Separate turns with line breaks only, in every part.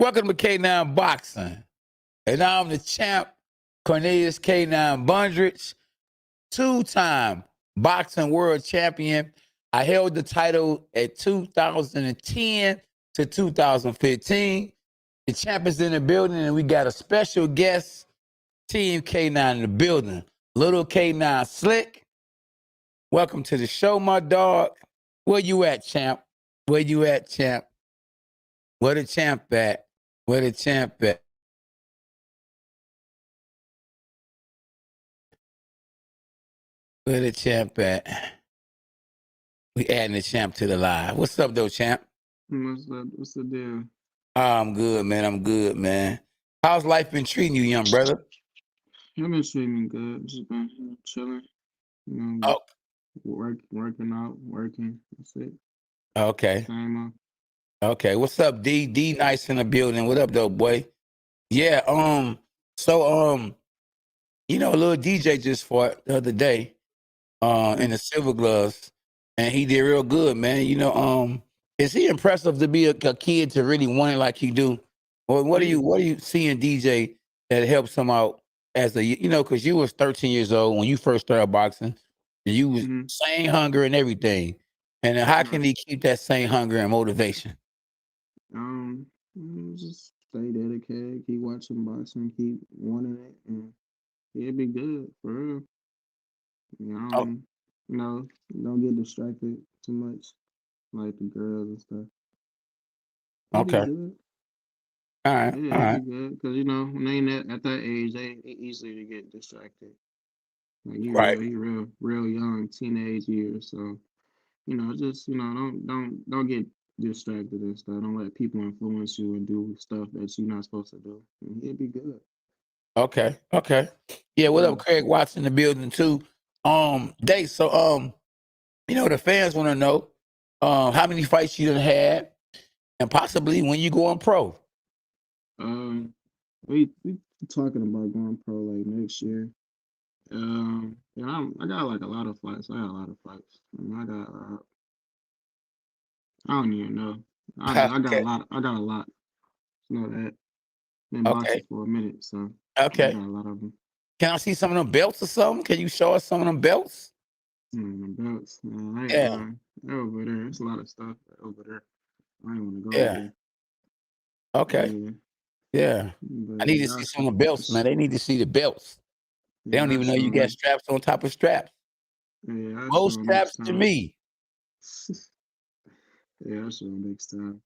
Welcome to K9 Boxing. And I'm the champ, Cornelius K9 Bundrich, two-time boxing world champion. I held the title at 2010 to 2015. The champ is in the building, and we got a special guest, Team K9 in the building. Little K9 Slick. Welcome to the show, my dog. Where you at, champ? Where you at, champ? Where the champ at? Where the champ at? Where the champ at? We adding the champ to the live. What's up, though, champ?
What's up? What's the deal?
I'm good, man. I'm good, man. How's life been treating you, young brother?
I've been streaming good. Just been chilling. Working out, working. That's it.
Okay.
Same on.
Okay. What's up, D? D nice in the building. What up, though, boy? Yeah. So, you know, a little DJ just fought the other day, in the Silver Gloves, and he did real good, man. You know, is he impressive to be a kid to really want it like he do? Or what are you seeing DJ that helps him out as a, you know, because you was 13 years old when you first started boxing, and you was same hunger and everything. And then how can he keep that same hunger and motivation?
Just stay dedicated, keep watching boxing, keep wanting it, and it'll be good for real. You know, don't get distracted too much, like the girls and stuff. It'll be good.
All right.
Yeah,
All right.
it'll be good because you know when they ain't at that age, they easily to get distracted. Like you real young, teenage years, so you know, just don't get distracted and stuff. Don't let people influence you and do stuff that you're not supposed to do. And it'll be good.
Okay. Okay. Yeah. What up, Craig Watts in the building too? Day. So, you know, the fans want to know, how many fights you done had, and possibly when you going pro.
We talking about going pro like next year. I got like a lot of fights. I got a lot of fights. I don't even know. I got a lot. I got a lot. You know that. Been boxing for a minute, so I got a lot of them.
Can I see some of them belts or something? Can you show us some of them belts?
The belts. They're over there. There's a lot of stuff over there. I don't want to go over there.
Okay. Yeah. I need to see some of the belts, man. They need to see the belts. They don't even know you got straps on top of straps.
Yeah,
most straps to me.
Yeah, that's what next time.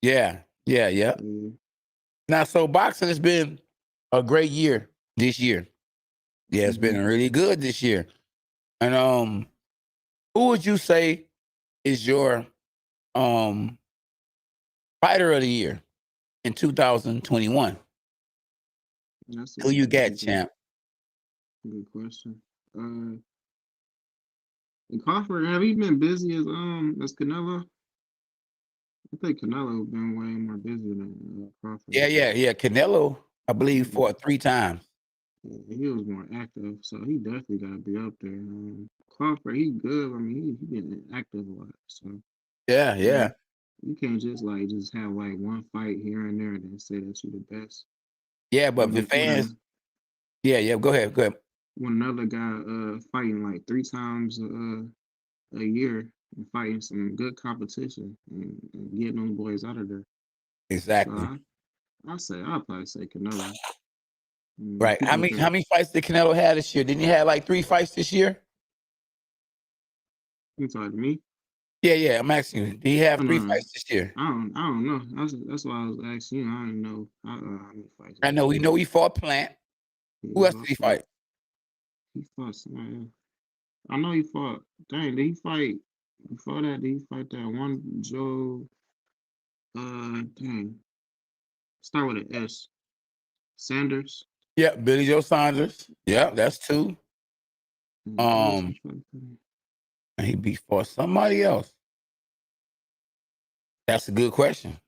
Yeah. Now, so boxing has been a great year this year. Yeah, it's been really good this year. And who would you say is your fighter of the year in 2021? Who you got, champ?
Good question. Crawford, have you been busy as Canelo? I think Canelo been way more busy than Crawford.
Yeah. Canelo, I believe, fought 3 times.
Yeah, he was more active, so he definitely got to be up there. Crawford, he good. I mean, he been active a lot. So
yeah.
You can't just have like one fight here and there and then say that you're the best.
Yeah, but the fans. Yeah. Go ahead.
When another guy fighting like 3 times a year and fighting some good competition and getting those boys out of there.
Exactly.
So I'll probably say Canelo.
Right. How many fights did Canelo have this year? Didn't he have like 3 fights this year?
You talking to me?
Yeah. I'm asking you. Did he have 3 fights this year?
I don't know. That's why I was asking you. I don't know how many fights.
I know. We know he fought Plant. Who else did he fight?
He fought somebody. I know he fought. Dang, did he fight? Before that, did he fight that one Joe? Dang. Start with an S. Sanders.
Yeah, Billy Joe Saunders. Yeah, that's 2. And he fought somebody else. That's a good question.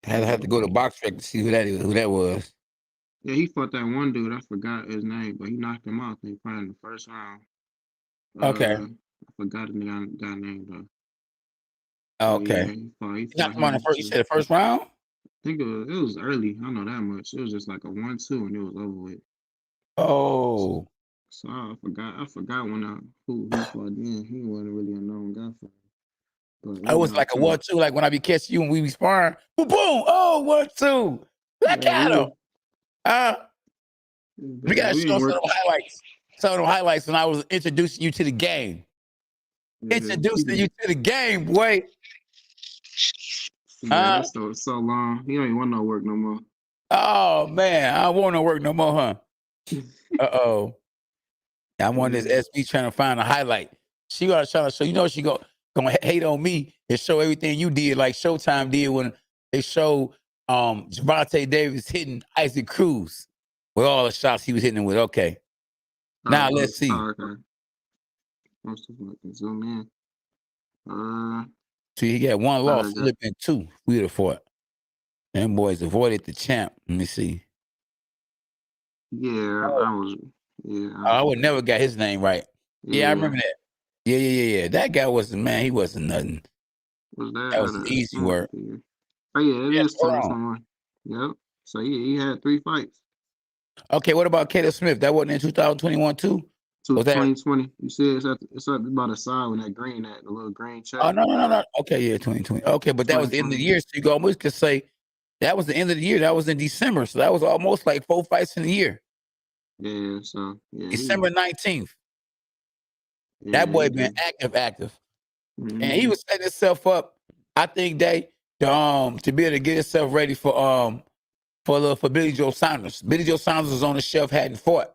I had to go to Box Rec to see who that was.
Yeah, he fought that one dude. I forgot his name, but he knocked him out. They probably in the first round.
Okay.
I forgot the guy name though.
Okay.
Yeah, he
knocked him out in the first. You said the first round?
think it was early. I know that much. It was just like a 1-2 and it was over with.
Oh,
So I forgot when who he fought then. He wasn't really a known guy for him. But
I was like a 1-2, like when I be catching you and we be sparring. Boom, boom. Oh, 1-2. Look
yeah,
at him. We
bad.
gotta
We
show
ain't
some
work.
of them highlights. Some of them highlights when I was introducing you to the game.
Yeah,
Introducing you to the game, boy.
that's so long. He don't even want no work no more.
Oh man, I don't want to work no more, huh? Uh-oh. I'm on this
Yeah.
SB trying to find a highlight. She gonna try to show, she gonna hate on me and show everything you did, like Showtime did when they showed Javante Davis hitting Isaac Cruz with all the shots he was hitting him with. Okay. Now let's see.
Okay. Most of it zoom in.
See, he got one loss. He
Got
lived in two. We'd have fought. Them boys avoided the champ. Let me see.
yeah.
Oh,
I was
I would never got his name right. Yeah, I
yeah.
remember that. Yeah. That guy wasn't, man, he wasn't nothing.
Was that
That
at
was an
a?
easy
Let me
word.
look here. Oh yeah, it
Yeah,
is
hold on.
2021. Yep. So he had 3 fights.
Okay, what about Caleb Smith? That wasn't in 2021 too?
To
Was that?
2020. You see, it's up by the side when that the little green check.
Oh, no. Okay, yeah, 2020. Okay, but that was the end of the
2020.
year. So you almost could say that was the end of the year. That was in December. So that was almost like 4 fights in a year.
Yeah. So yeah,
December 19th. That
he
boy been
did.
active. And he
Mm-hmm.
was setting himself up, I think, to be able to get himself ready for Billy Joe Saunders. Billy Joe Saunders was on the shelf, hadn't fought.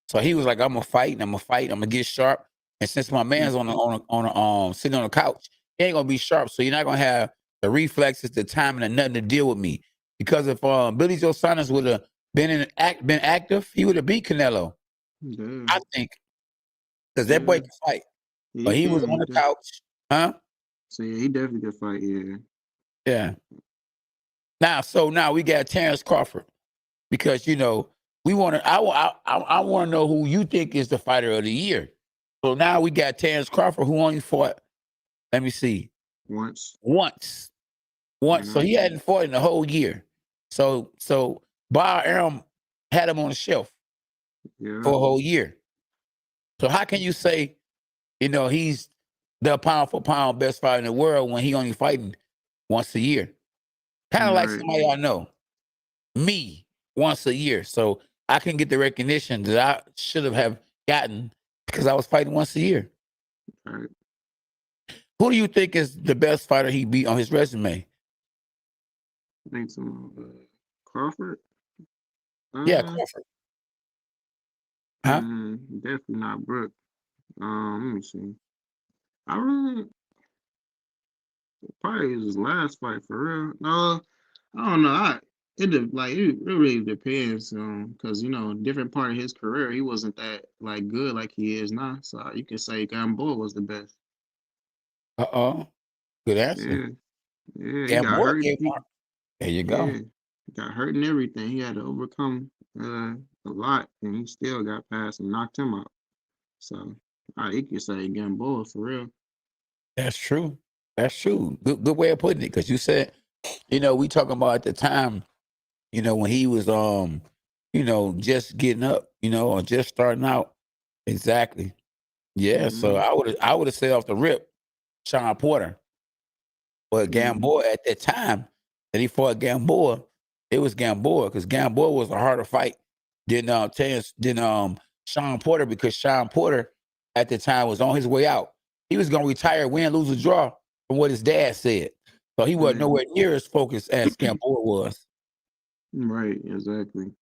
So he was like, I'm gonna fight, I'm gonna get sharp. And since my man's sitting on the couch, he ain't gonna be sharp. So you're not gonna have the reflexes, the timing, and nothing to deal with me. Because if Billy Joe Saunders would have been active, he would have beat Canelo.
Yeah.
I think. Because that boy
Yeah.
can fight.
He
But he was
can.
on the couch. Huh?
So yeah, he definitely could fight. Yeah.
Yeah. Now we got Terence Crawford. Because we want to. I want to know who you think is the fighter of the year. So now we got Terence Crawford, who only fought. Let me see,
Once.
once. So
Yeah.
he hadn't fought in the whole year. So Bob Arum had him on the shelf
Yeah.
for a whole year. So how can you say he's the pound for pound best fighter in the world when he only fighting once a year? Kind of like
Right.
somebody I know, me, once a year. So I can get the recognition that I should have gotten because I was fighting once a year.
Right.
Who do you think is the best fighter he beat on his resume?
I think some Crawford.
Yeah,
Uh,
Crawford. Huh?
Definitely not Brooke. Let me see. I really probably his last fight for real. No, I don't know. It really depends. Because different part of his career, he wasn't that like good like he is now. So you could say Gamboa was the best.
Uh-oh. Good answer.
Yeah, yeah. He got
Gamboa
hurt.
gave Mark. There you go.
Yeah, got hurt and everything. He had to overcome a lot, and he still got past and knocked him out. So you could say Gamboa for real.
That's true. That's true. Good way of putting it. Because you said, we talking about at the time, when he was just getting up, or just starting out. Exactly. Yeah. So
Hmm.
I would have said off the rip, Sean Porter. But
Hmm.
Gamboa at that time that he fought Gamboa, it was Gamboa because Gamboa was a harder fight than Sean Porter because Sean Porter at the time was on his way out. He was gonna retire, win, lose, or draw from what his dad said. So he wasn't
Yeah.
nowhere near as focused as Gamboa was.
Right. Exactly.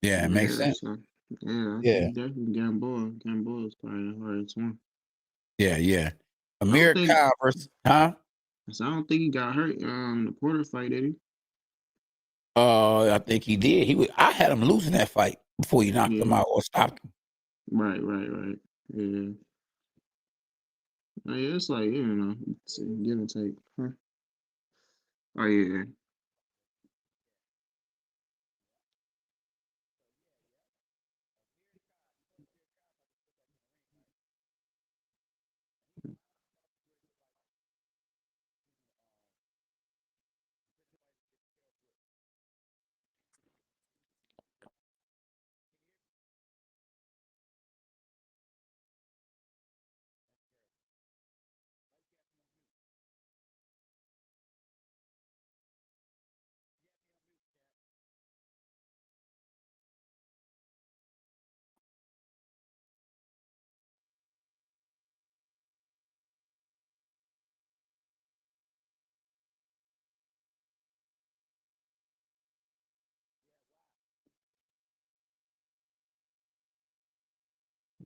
Yeah, it makes
Yeah.
sense.
So yeah, I
Yeah,
think definitely Gamboa. Gamboa is probably the hardest one.
yeah.
I don't
Amir
think.
Khan versus huh?
So I don't think he got hurt. The Porter fight, did he?
I think he did. I had him losing that fight before he knocked him
Yeah.
out or stopped him.
Right. Yeah. Yeah, it's like it's a give and take. Huh? Oh yeah.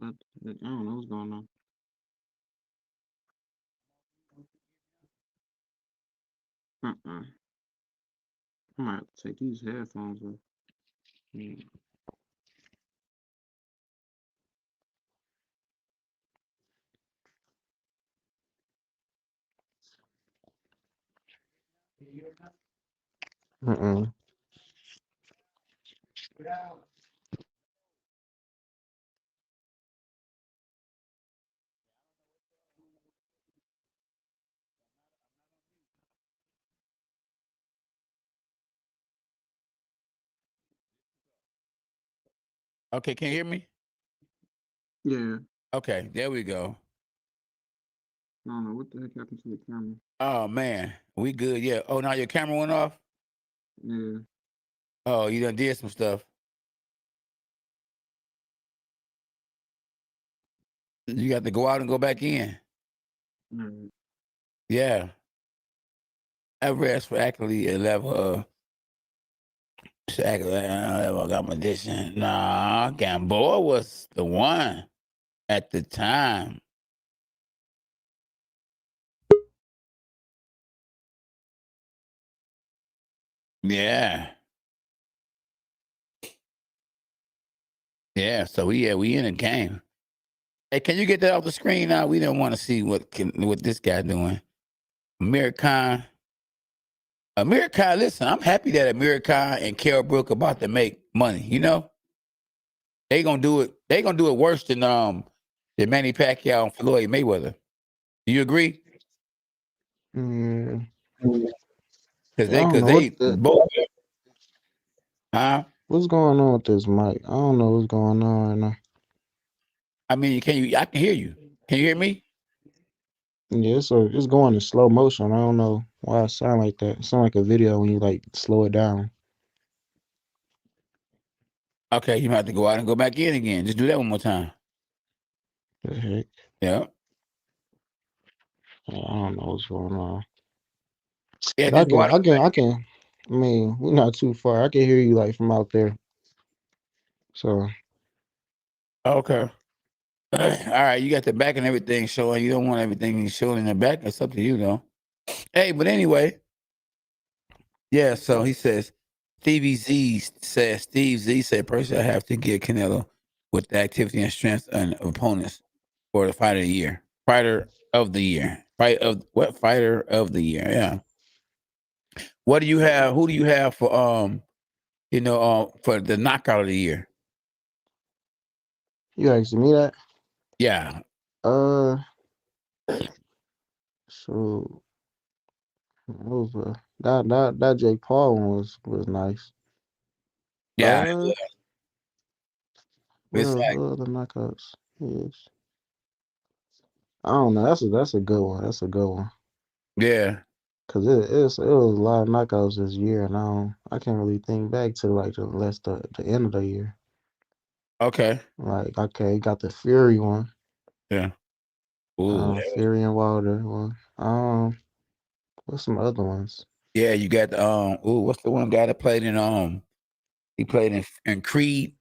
I don't know what's going on. I might have to take these headphones off. Yeah.
Mm-mm.
Okay, can you hear me?
Yeah.
Okay, there we go.
I don't know what the heck happened to the camera.
Oh man, we good. Yeah. Oh, now your camera went off.
Yeah.
Oh, you done did some stuff. You got to go out and go back in.
Alright.
Yeah. I rest for actually a level. I got my addiction. Nah, Gamboa was the one at the time. Yeah. Yeah. So we in the game. Hey, can you get that off the screen now? We don't want to see what this guy doing. Amir Khan. Amir Khan, listen, I'm happy that Amir Khan and Kell Brook about to make money. You know, they gonna do it. They gonna do it worse than Manny Pacquiao and Floyd Mayweather. Do you agree?
Yeah.
Because
I don't know
they both. Huh?
what's going on with this mic. I don't know what's going on right now.
I mean, I can hear you. Can you hear me?
Yeah, so it's going in slow motion. I don't know why it sound like that. It sound like a video when you like slow it down.
Okay, you might have to go out and go back in again. Just do that one more time.
The heck?
Yeah.
I don't know what's going on.
Yeah,
But
just go out.
I mean, we're not too far. I can hear you like from out there. So
Okay. All right, you got the back and everything showing. You don't want everything showing in the back. It's up to you, though. Hey, but anyway, yeah. So he says, Steve Z said, personally, I have to get Canelo with the activity and strength and opponents for the fight of the year. Fighter of the year. Fighter of the year? Yeah. What do you have? Who do you have for for the knockout of the year?
you asking me that?
Yeah.
Uh, so it was that Jake Paul one was nice.
Yeah.
Uh, what
It's
else?
like,
What other knockouts? Yes. I don't know. That's a good one. That's a good one.
yeah.
Cause it was a lot of knockouts this year, and I can't really think back to like the end of the year.
Okay.
Like okay, you got the Fury one,
Yeah. Ooh.
Fury and Wilder one. What's some other ones?
Yeah, you got what's the one guy that played in he played in Creed.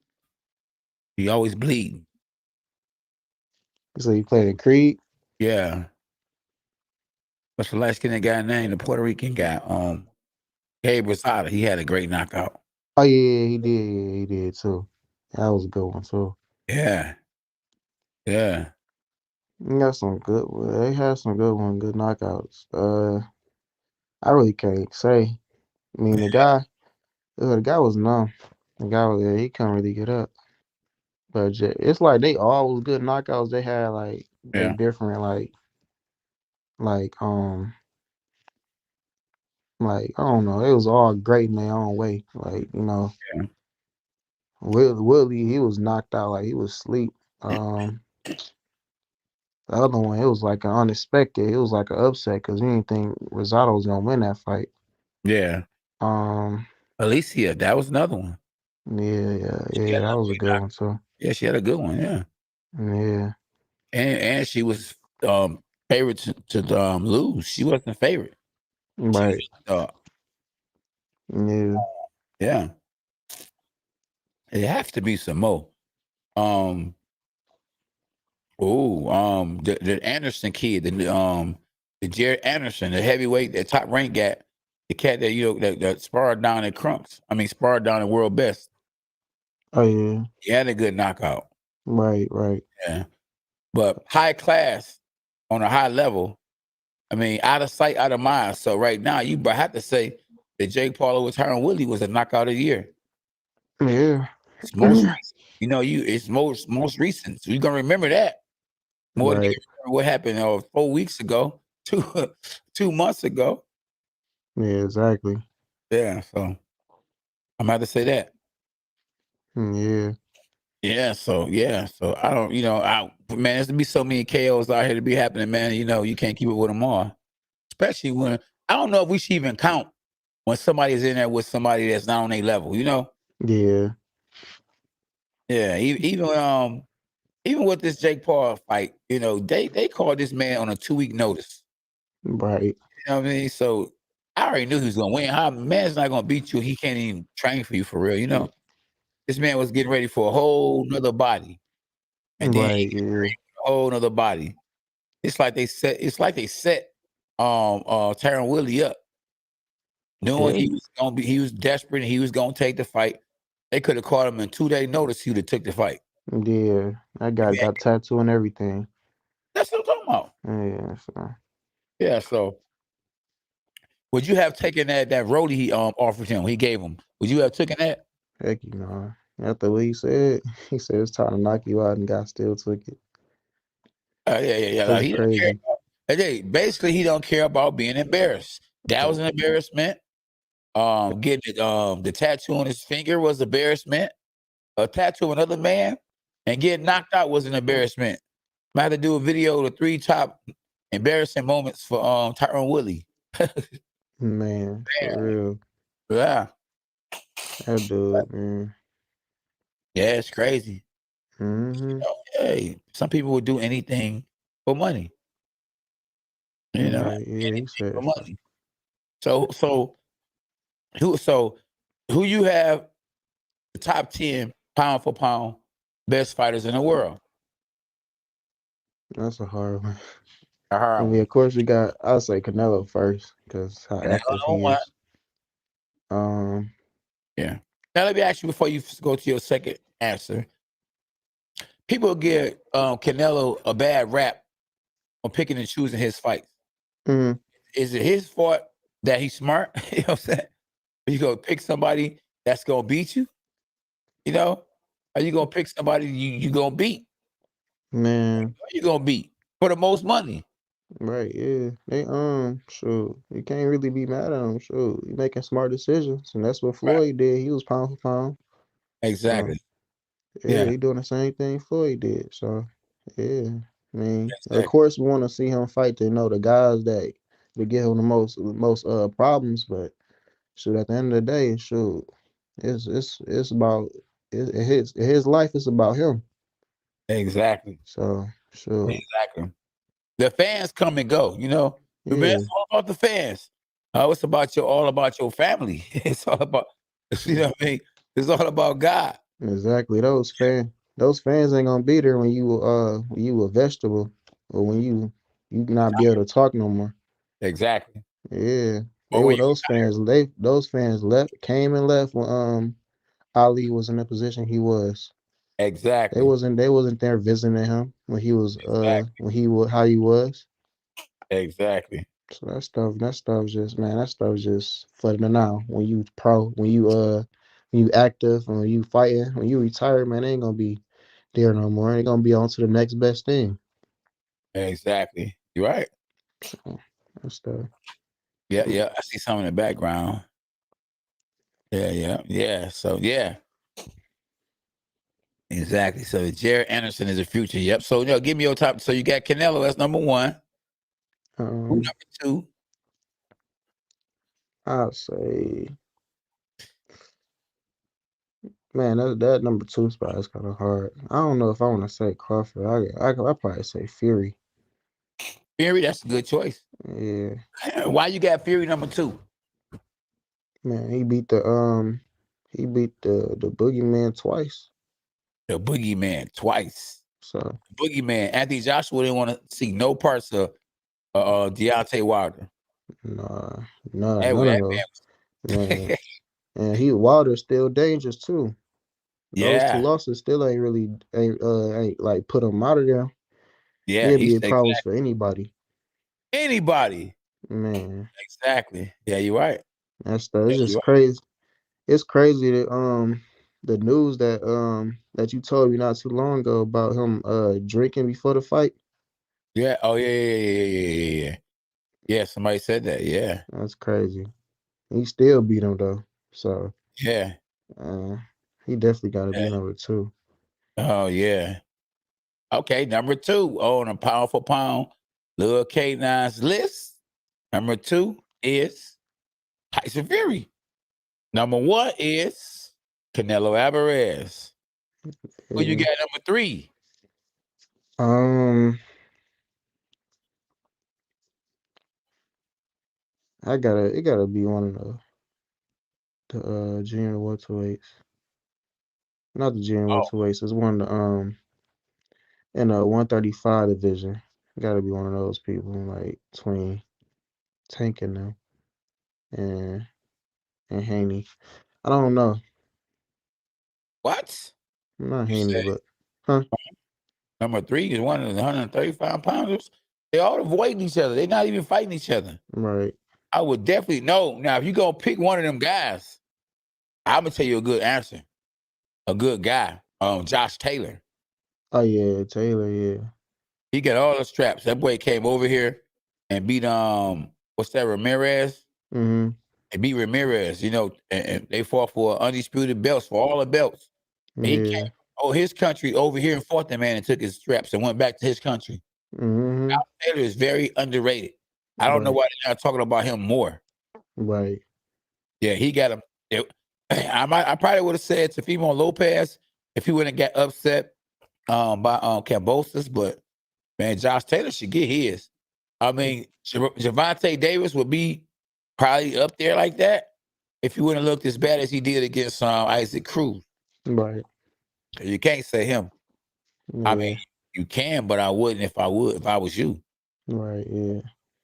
He always bleeding.
So you played in Creed?
Yeah. What's the last skinned guy name? The Puerto Rican guy. Gabe Rosada. He had a great knockout.
Oh yeah, he did. Yeah, he did too. That was a good one too.
Yeah. Yeah.
You got some good. They had some good one, good knockouts. I really can't say. I mean, the guy was numb. The guy was he couldn't really get up. But it's like they all was good knockouts. They had like they
Yeah.
different like like I don't know. It was all great in their own way. Like
Yeah.
Willie he was knocked out like he was asleep. The other one it was like an unexpected. It was like an upset because you didn't think Rosado was gonna win that fight.
Yeah.
Um
Alicia, that was another one. She
yeah.
had
That
another
was a
great
good
knock.
one too.
Yeah, she had a good one. Yeah.
Yeah,
And she was favorite to lose. She wasn't a favorite. She was
right. Yeah,
yeah. It has to be some more. Um Oh, the Anderson kid, the Jared Anderson, the heavyweight, the top rank guy, the cat that that sparred down at Crunks. I mean, sparred down at World Best.
Oh yeah.
He had a good knockout.
Right.
Yeah, but high class on a high level. I mean, out of sight, out of mind. So right now, you have to say that Jake Paul with Tyron Woodley was a knockout of the year.
Yeah.
It's most recent. It's most recent. So you're gonna remember that more than you
Right.
remember what happened 4 weeks ago, 2 months ago.
Yeah, exactly.
Yeah, so I'm about to say that.
Yeah.
So I don't, man, there's to be so many KOs out here to be happening, man. You can't keep it with them all, especially when I don't know if we should even count when somebody's in there with somebody that's not on their level.
Yeah.
Yeah, even with this Jake Paul fight, they called this man on a 2-week notice.
Right.
You know what I mean? So I already knew he was gonna win. How man's not gonna beat you? He can't even train for you for real. This man was getting ready for a whole nother body, and then he
Right.
gets
Yeah.
ready for a whole nother body. It's like they set Tyron Woodley up, knowing
Yeah.
he was desperate and he was gonna take the fight. They could have caught him in 2-day notice. He would have took the fight.
Yeah. I got tattoo and everything.
That's what I'm talking about.
Yeah. So
Yeah. So would you have taken that roadie he offered him? He gave him. Would you have taken that?
heck, After what he said, he said it's time to knock you out, and God still took it.
Yeah.
That's
He don't care
crazy.
basically, he don't care about being embarrassed. That was an embarrassment. Getting the tattoo on his finger was embarrassment. A tattoo of another man and getting knocked out was an embarrassment. I had to do a video of the 3 top embarrassing moments for Tyron Woodley.
Man, for real.
Yeah,
That dude, man.
yeah, it's crazy.
Mm-hmm.
Hey, some people would do anything for money.
Right. Yeah, he
Anything
said
for
so.
money. So who you have the top 10 pound for pound best fighters in the world?
That's a hard one.
A
I
hard
mean,
one.
of course, I'll say Canelo first because how
And
active
another
he
one.
is. Um,
Yeah. Now let me ask you before you go to your second answer. People give Canelo a bad rap on picking and choosing his fights.
mhm,
Is it his fault that he's smart? You know what I'm saying? You go pick somebody that's gonna beat you, you know? Are you gonna pick somebody you gonna beat?
man,
You gonna beat for the most money.
right? Yeah, they sure you can't really be mad at him. Sure, he making smart decisions, and that's what
Right.
Floyd did. He was pound for pound. So
Exactly.
yeah,
Yeah,
he doing the same thing Floyd did. So yeah, I mean, of
exactly.
course, we want to see him fight to know the guys that give him the most problems, but shoot, at the end of the day, shoot, it's about his life is about him.
Exactly.
So sure,
Exactly. The fans come and go, But man,
yeah,
it's all about the fans. It's all about your family. It's all about what I mean? It's all about God.
exactly. Those fans ain't gonna be there when you a vegetable or when you not be able to talk no more.
Exactly.
Yeah,
Or
they
when
were
you
those fans came and left when Ali was in the position he was.
exactly.
They wasn't there visiting him
Exactly.
when he was how he was.
Exactly.
So that stuff's just man, that stuff's just for the now. When you pro, when you active, when you fighting, when you retire, man, they ain't gonna be there no more. They gonna be on to the next best thing.
Exactly. You're right.
So that stuff.
Yeah. I see some in the background. Yeah. So yeah. Exactly. So Jared Anderson is the future. Yep. So give me your top. So you got Canelo, that's number one. Who
Um,
number two?
I'll say, man, that number two spot is kind of hard. I don't know if I want to say Crawford. I probably say Fury.
Fury, that's a good choice.
Yeah,
Why you got Fury number two?
man, he beat the boogeyman twice.
The boogeyman twice.
So
Boogeyman, Anthony Joshua didn't want to see no parts of Deontay Wilder.
none
That
of
man
those. Man.
was,
And Wilder's still dangerous too. Those two
yeah,
losses still ain't like put him out of there.
yeah.
He'll be
He's
a problems for anybody.
anybody.
Man,
Exactly. Yeah, you're right.
it's
Yeah, you're
just
right.
crazy. It's crazy that the news that you told me not too long ago about him drinking before the fight.
Yeah. Oh, yeah. Yeah, somebody said that. Yeah.
That's crazy. He still beat him though. So
Yeah.
uh he definitely gotta
Yeah.
be number two.
Oh, yeah. Okay, number 2 on a pound for pound, Lil K9's list. Number 2 is Tyson Fury. Number 1 is Canelo Alvarez. Who you
Yeah.
got number 3?
Um it gotta be one of the junior welterweights. Not the junior
Oh,
welterweights, it's one of the in the 135 division. Gotta be one of those people like between Tank and them and Haney. I don't know.
what?
Not
You
Haney,
said
but huh?
number 3 is one of the 135 pounders. They all avoiding each other. They're not even fighting each other.
Right.
I would definitely know. Now, if you gonna pick one of them guys, I'm gonna tell you a good answer. A good guy. Josh Taylor.
Oh yeah, Taylor, yeah.
He got all the straps. That boy came over here and beat what's that, Ramirez?
Mm-hmm.
They beat Ramirez, and they fought for undisputed belts, for all the belts. And he came
Yeah.
his country over here and fought that man and took his straps and went back to his country.
Mm-hmm.
Josh Taylor is very underrated. I don't know
Right.
why they're not talking about him more.
Right.
Yeah, he got him. I probably would have said to Fimo Lopez if he wouldn't get upset by Cambosis, but man, Josh Taylor should get his. I mean, Javante Davis would be probably up there like that if he wouldn't have looked as bad as he did against Isaac Cruz.
Right.
You can't say him. I mean,
Yeah.
you can, but I wouldn't if I was you.
Right. Yeah.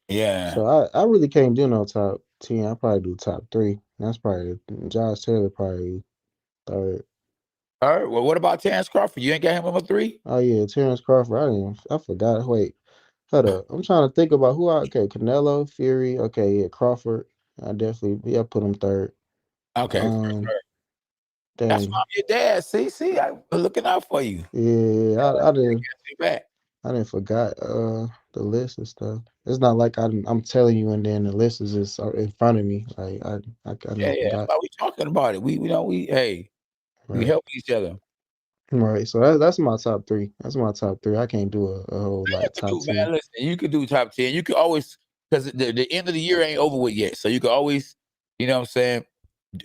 Yeah.
So I really can't do no top 10. I probably do top 3. That's probably Josh Taylor probably third.
All right. Well, what about Terence Crawford? You ain't got him number 3?
Oh yeah, Terence Crawford. I forgot. Wait, hold up. I'm trying to think about okay, Canelo, Fury. Okay, yeah, Crawford. I put him third.
Okay.
Um,
That's why
dang.
I'm your dad. See, I'm looking out for you.
Yeah,
Back.
I didn't forgot the list and stuff. It's not like I'm telling you and then the list is just in front of me. Like I
Yeah,
didn't
that's
forgot.
why we talking about it. We
Right.
help each other.
Right. So that's my top 3. That's my top 3. I can't do a whole
You
like
could
top
do, man.
10.
Listen, you could do top 10. You could always, because the end of the year ain't over with yet. So you could always, you know what I'm saying,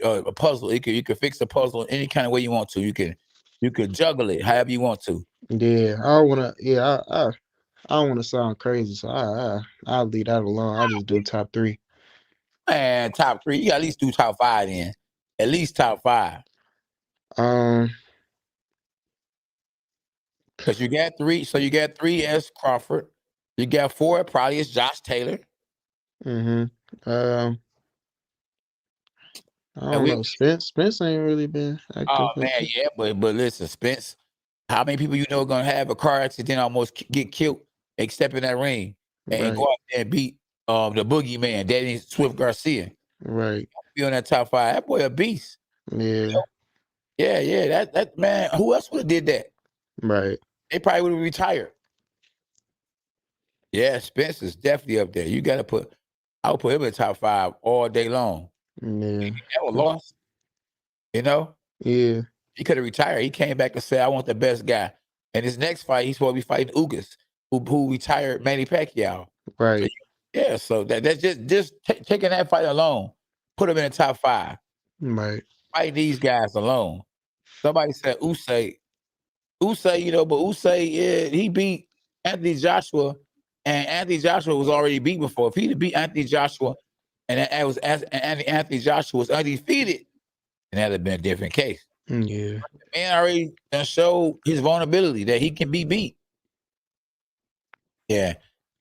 a puzzle. You could fix the puzzle any kind of way you want to. You could juggle it however you want to.
Yeah, I don't wanna. Yeah, I don't want to sound crazy, so I'll leave that alone. I just do top 3.
Man, top 3. You got at least do top 5 then. At least top 5.
Um.
Because you got 3. So you got 3 as Crawford. You got 4 probably as Josh Taylor.
Mhm. Um. I
And
don't know. Spence ain't really been
oh
active
man,
lately.
yeah, but listen, Spence, how many people you know are gonna have a car accident, almost get killed, except in that ring, and go
Right.
out there and beat the boogeyman, Danny Swift Garcia,
Right.
be on that top 5? That boy a beast. You
Yeah.
know? Yeah. That man. Who else would have did that?
Right.
They probably would have retired. Yeah, Spence is definitely up there. You got to put. I would put him in the top 5 all day long.
Yeah.
He never lost. You know,
Yeah.
he could have retired. He came back and said, "I want the best guy." And his next fight, he's supposed to be fighting Ugas, who retired Manny Pacquiao. So,
Right.
yeah, so that's just taking that fight alone, put him in the top 5.
Right.
Fight these guys alone. Somebody said Usyk, but Usyk, yeah, he beat Anthony Joshua, and Anthony Joshua was already beat before. If he'd beat Anthony Joshua, and Anthony Joshua was undefeated, then that'd have been a different case.
Yeah.
The man already done showed his vulnerability that he can be beat. Yeah,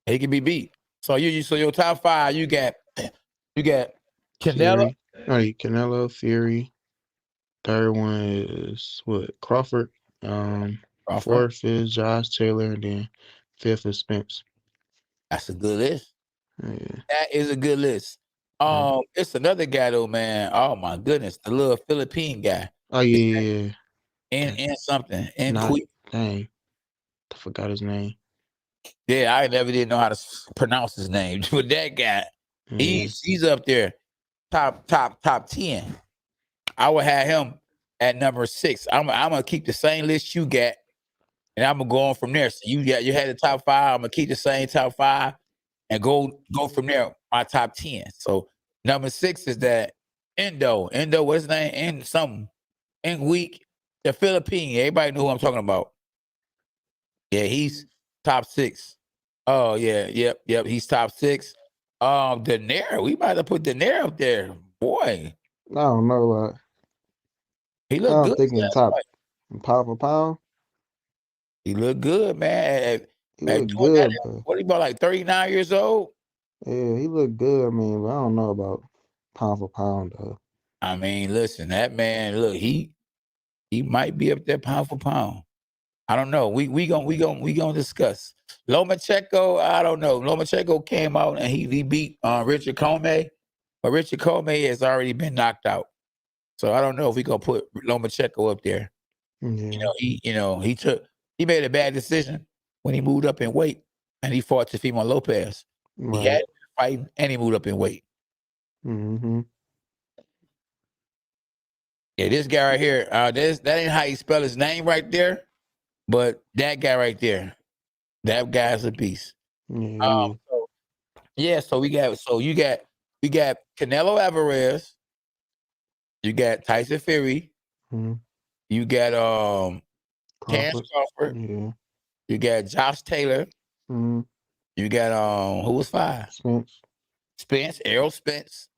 he can be beat. So so your top 5, you got Canelo.
Fury. Canelo, Fury. Third one is what? Crawford.
Crawford.
Fourth is Josh Taylor, and then fifth is Spence.
That's a good list.
Yeah.
That is a good list. It's another guy though, man. Oh my goodness, the little Philippine guy.
Oh yeah.
And something. And
Not
quick.
dang. I forgot his name.
Yeah, I never did know how to pronounce his name. But that guy,
Yeah.
he's up there, top 10. I would have him at number 6. I'm gonna keep the same list you got, and I'm gonna go on from there. So you had the top 5. I'm gonna keep the same top 5 and go from there. My top 10. So number 6 is that Endo, what's his name? In week, the Philippine. Everybody know who I'm talking about. Yeah, he's top 6. Oh yeah, yep. He's top 6. Daenerys, we might have put Daenerys up there. Boy,
I don't know.
he looked
I'm
good.
thinking top pound for pound.
He looked good, man.
He looked good, but
what he about like 39 years old?
yeah, he looked good. I mean, but I don't know about pound for pound though.
I mean, listen, that man, look, he might be up there pound for pound. I don't know. We gonna discuss. Lomachenko, I don't know. Lomachenko came out and he beat Richard Comey, but Richard Comey has already been knocked out. So I don't know if we gonna put Lomachenko up there.
Yeah.
He made a bad decision when he moved up in weight and he fought Teofimo Lopez.
Right.
He had to fight and he moved up in weight.
Mm-hmm.
Yeah, this guy right here, that ain't how you spell his name right there, but that guy right there, that guy's a beast.
Yeah.
So we got Canelo Alvarez, you got Tyson Fury, you got Terence Crawford,
Yeah.
you got Josh Taylor, you got who was 5? Spence, Errol Spence.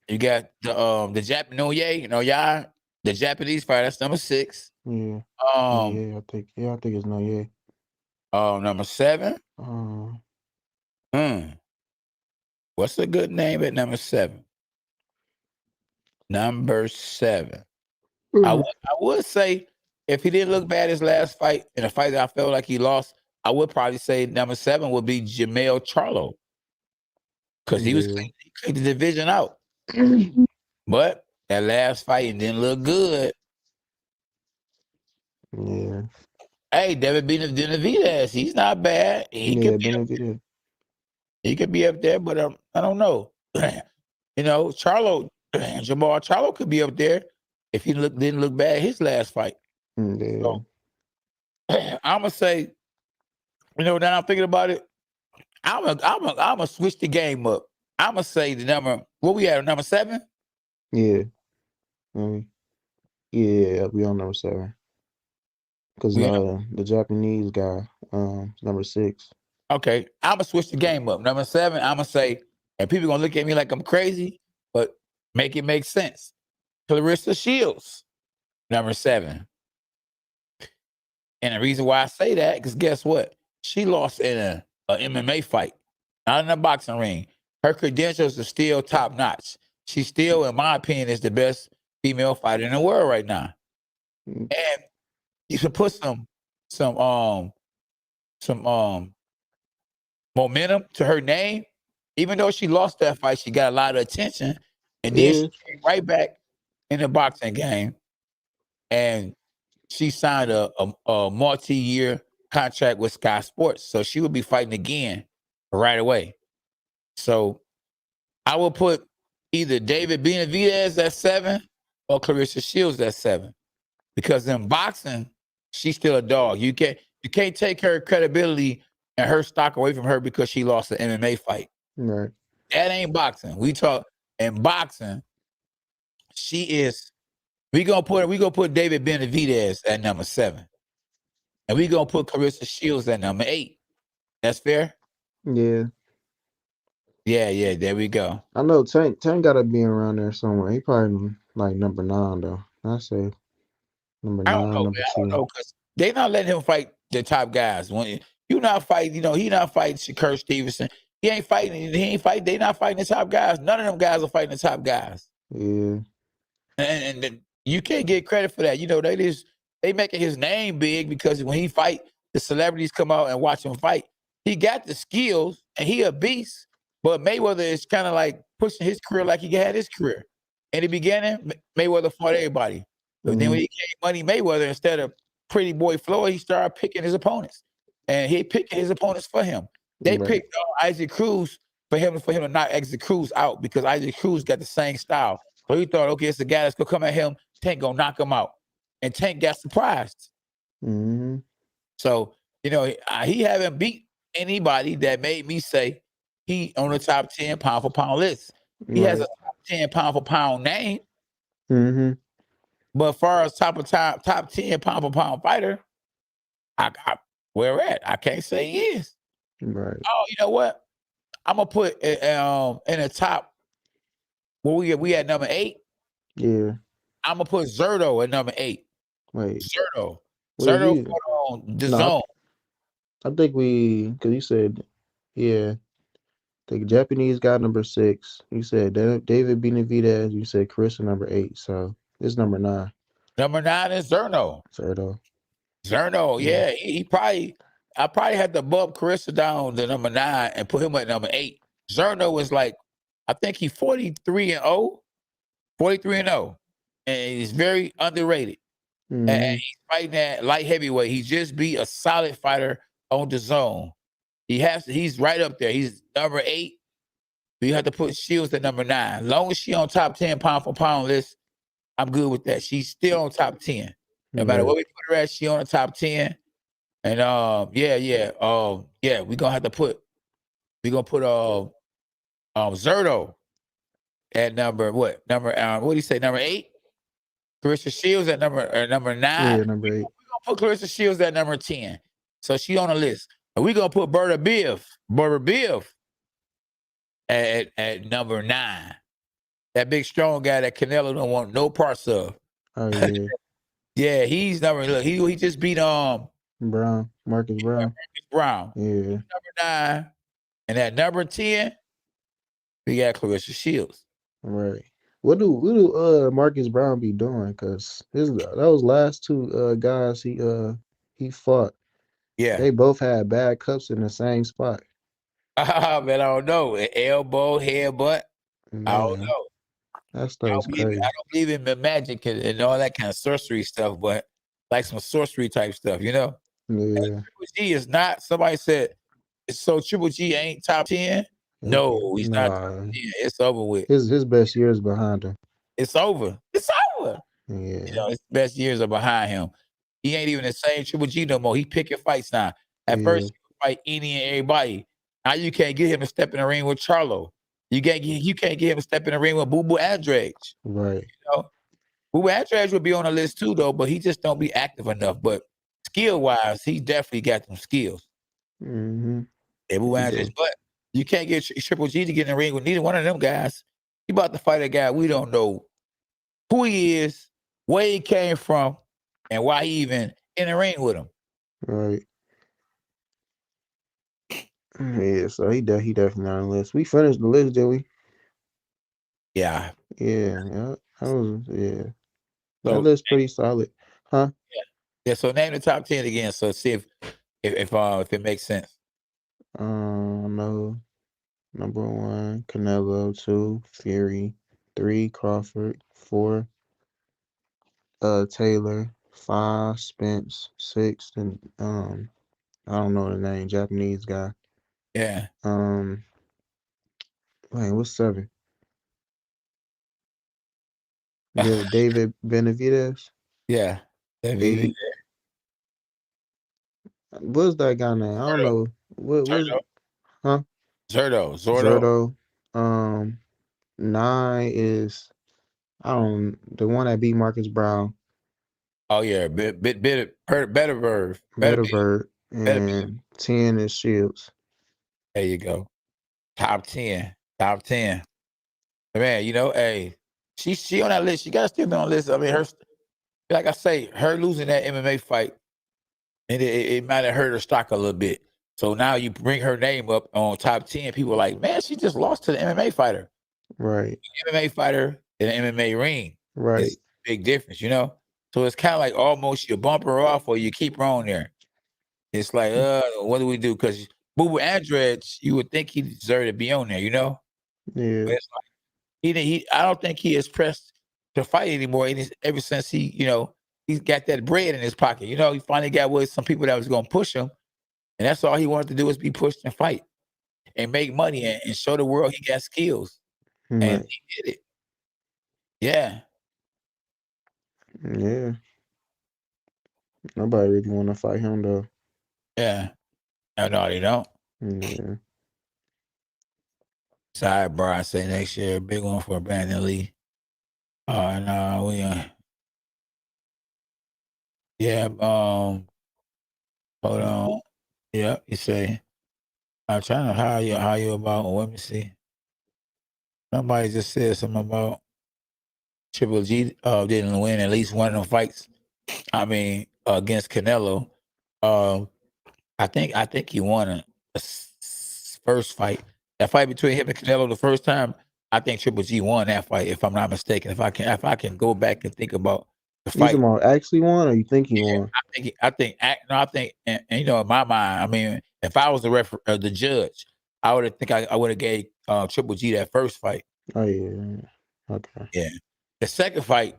You got the Japanese, the Japanese fighter. That's number 6.
Yeah. I think it's Noye.
Number 7. What's a good name at number 7? Number 7. I would say if he didn't look bad his last fight, in a fight that I felt like he lost, I would probably say number 7 would be Jamel Charlo. Because he cleaned the division out. But that last fight didn't look good.
Yeah.
Hey, David Benavidez, he's not bad. He could be up there, but I don't know. Jamal Charlo could be up there if he didn't look bad his last fight.
Yeah.
So, I'm gonna say, now I'm thinking about it, I'm gonna switch the game up. I'm gonna say the number. What we at? Number 7?
Yeah. Yeah, we on number 7. Because the Japanese guy, number 6.
Okay, I'm gonna switch the game up. Number 7, I'm gonna say, and people gonna look at me like I'm crazy, but make it make sense. Clarissa Shields, number 7. And the reason why I say that, because guess what? She lost in a MMA fight, not in a boxing ring. Her credentials are still top notch. She still, in my opinion, is the best female fighter in the world right now. And you can put some momentum to her name. Even though she lost that fight, she got a lot of attention. And then she came right back in the boxing game. And she signed a multi-year contract with Sky Sports. So she would be fighting again right away. So I will put either David Benavidez at 7 or Clarissa Shields at 7. Because in boxing, she's still a dog. You can't take her credibility and her stock away from her because she lost an MMA fight.
Right.
That ain't boxing. We talk in boxing, she is. We gonna put David Benavidez at number 7. And we gonna put Clarissa Shields at number 8. That's fair?
Yeah.
Yeah, there we go.
I know Tank gotta be around there somewhere. He probably like number 9 though. I say. Number
I don't
9,
know,
number
man. I don't
2.
know because they not letting him fight the top guys. When you not fighting, he not fighting Shakur Stevenson. He ain't fighting. He ain't fighting. They not fighting the top guys. None of them guys are fighting the top guys.
Yeah.
And you can't get credit for that. They making his name big because when he fight, the celebrities come out and watch him fight. He got the skills and he a beast. But Mayweather is kind of like pushing his career like he had his career. In the beginning, Mayweather fought everybody. But then when he came Money Mayweather, instead of Pretty Boy Floyd, he started picking his opponents. And he picking his opponents for him. They
Right.
picked Isaac Cruz for him to knock Isaac Cruz out because Isaac Cruz got the same style. So he thought, okay, it's the guy that's gonna come at him. Tank gonna knock him out, and Tank got surprised.
Mm-hmm.
So he haven't beat anybody that made me say he on the top 10 pound for pound list. He has a
Right.
top 10 pound for pound name,
Mm-hmm.
but as far as top 10 pound for pound fighter, I got where we're at. I can't say he is.
Right.
Oh, you know what? I'm gonna put in the top. Well, we at number 8.
Yeah.
I'm gonna put Zerto at number 8.
Wait.
Zerto.
What did
Zerto
you?
fought on the
No,
zone.
I think because you said, yeah, the Japanese got number 6. You said David Benavidez. You said Clarissa number 8. So it's number 9.
Number 9 is Zerno.
Zerto.
Zerno,
Yeah.
yeah. I probably had to bump Carissa down to number 9 and put him at number 8. Zerno was like, I think he's 43-0. 43-0. And he's very underrated. And
Mm-hmm.
he's fighting at light heavyweight. He just beat a solid fighter on the zone. He's right up there. He's number 8. But you have to put Shields at number 9. As long as she on top 10 pound for pound list, I'm good with that. She's still on top 10. No matter
Right.
what we put her at, she on the top 10. And we're gonna put Zerto at number what? What do you say? Number 8? Clarissa Shields at number 9.
Yeah, number 8.
We're gonna put Clarissa Shields at number 10. So she on the list. And we're gonna put Berta Biv at number 9. That big strong guy that Canelo don't want no parts of.
Oh yeah.
Yeah, he's number. Look, he just beat
Marcus Brown.
Brown.
Yeah.
Number 9, and at number 10, we got Clarissa Shields.
Right. What do Marcus Brown be doing? Cause those last 2 guys he fought,
Yeah,
they both had bad cuts in the same spot.
man, I don't know. Elbow, headbutt. I don't
Man,
know.
that stuff's
I
crazy.
don't believe in the magic and all that kind of sorcery stuff, but like some sorcery type stuff,
Yeah.
Triple G is not. Somebody said, so Triple G ain't top 10. No, he's not top
Nah,
10. It's over with.
his best years behind him.
It's over. It's over.
Yeah.
His best years are behind him. He ain't even the same Triple G no more. He picking fights now. At
Yeah.
first, he would fight any and everybody. Now you can't get him to step in the ring with Charlo. You can't get him to step in the ring with Boo Boo Andrade.
Right.
Boo Boo Andrade would be on the list too, though, but he just don't be active enough. But skill-wise, he definitely got some skills.
Mm-hmm.
Boo Boo Andrade. But you can't get Triple G to get in the ring with neither one of them guys. He about to fight a guy we don't know who he is, where he came from, and why he even in the ring with him.
Right. Yeah, so he definitely on the list. We finished the list, did we?
Yeah.
Yeah. That
So
list pretty solid. Huh?
yeah, so name the top 10 again. So see if it makes sense.
No. Number 1, Canelo. 2, Fury. 3, Crawford. 4, Taylor. 5, Spence. 6, and I don't know the name, Japanese guy.
Yeah.
What's 7? David Benavidez.
Yeah.
8. What's that guy name? I don't know. What's huh?
Zordo.
9 is the one that beat Marcus Brown.
Oh yeah, better verve.
Betterberg. And 10 is Shields.
There you go. Top 10. Man, hey, she on that list. She gotta still be on the list. I mean, like I say, her losing that MMA fight, and it might have hurt her stock a little bit. So now you bring her name up on top 10. People are like, man, she just lost to the MMA fighter.
Right.
MMA fighter in an MMA ring.
Right.
It's a big difference, you know? So it's kind of like almost you bump her off or you keep her on there. It's like, what do we do? Because Boo Andretch, you would think he deserved to be on there, you know?
Yeah.
But it's like I don't think he is pressed to fight anymore. Ever since he, you know, he's got that bread in his pocket. You know, he finally got with some people that was gonna push him. And that's all he wanted to do is be pushed and fight and make money and show the world he got skills. And
Right.
he did it. Yeah.
Yeah. Nobody really want to fight him though.
Yeah. No, they don't.
Yeah.
Sidebar, I say next year, big one for Brandon Lee. No, yeah, hold on. Yeah, you say, I'm trying to hire you about, let me see. Somebody just said something about Triple G didn't win at least one of them fights. I mean, against Canelo. I think he won first fight. That fight between him and Canelo the first time, I think Triple G won that fight, if I'm not mistaken. If I can go back and think about the
You
fight.
talking about actually won, or you think he won?
I think, and you know, in my mind, I mean, if I was the judge, I would have gave Triple G that first fight.
Oh yeah. Okay.
Yeah, the second fight,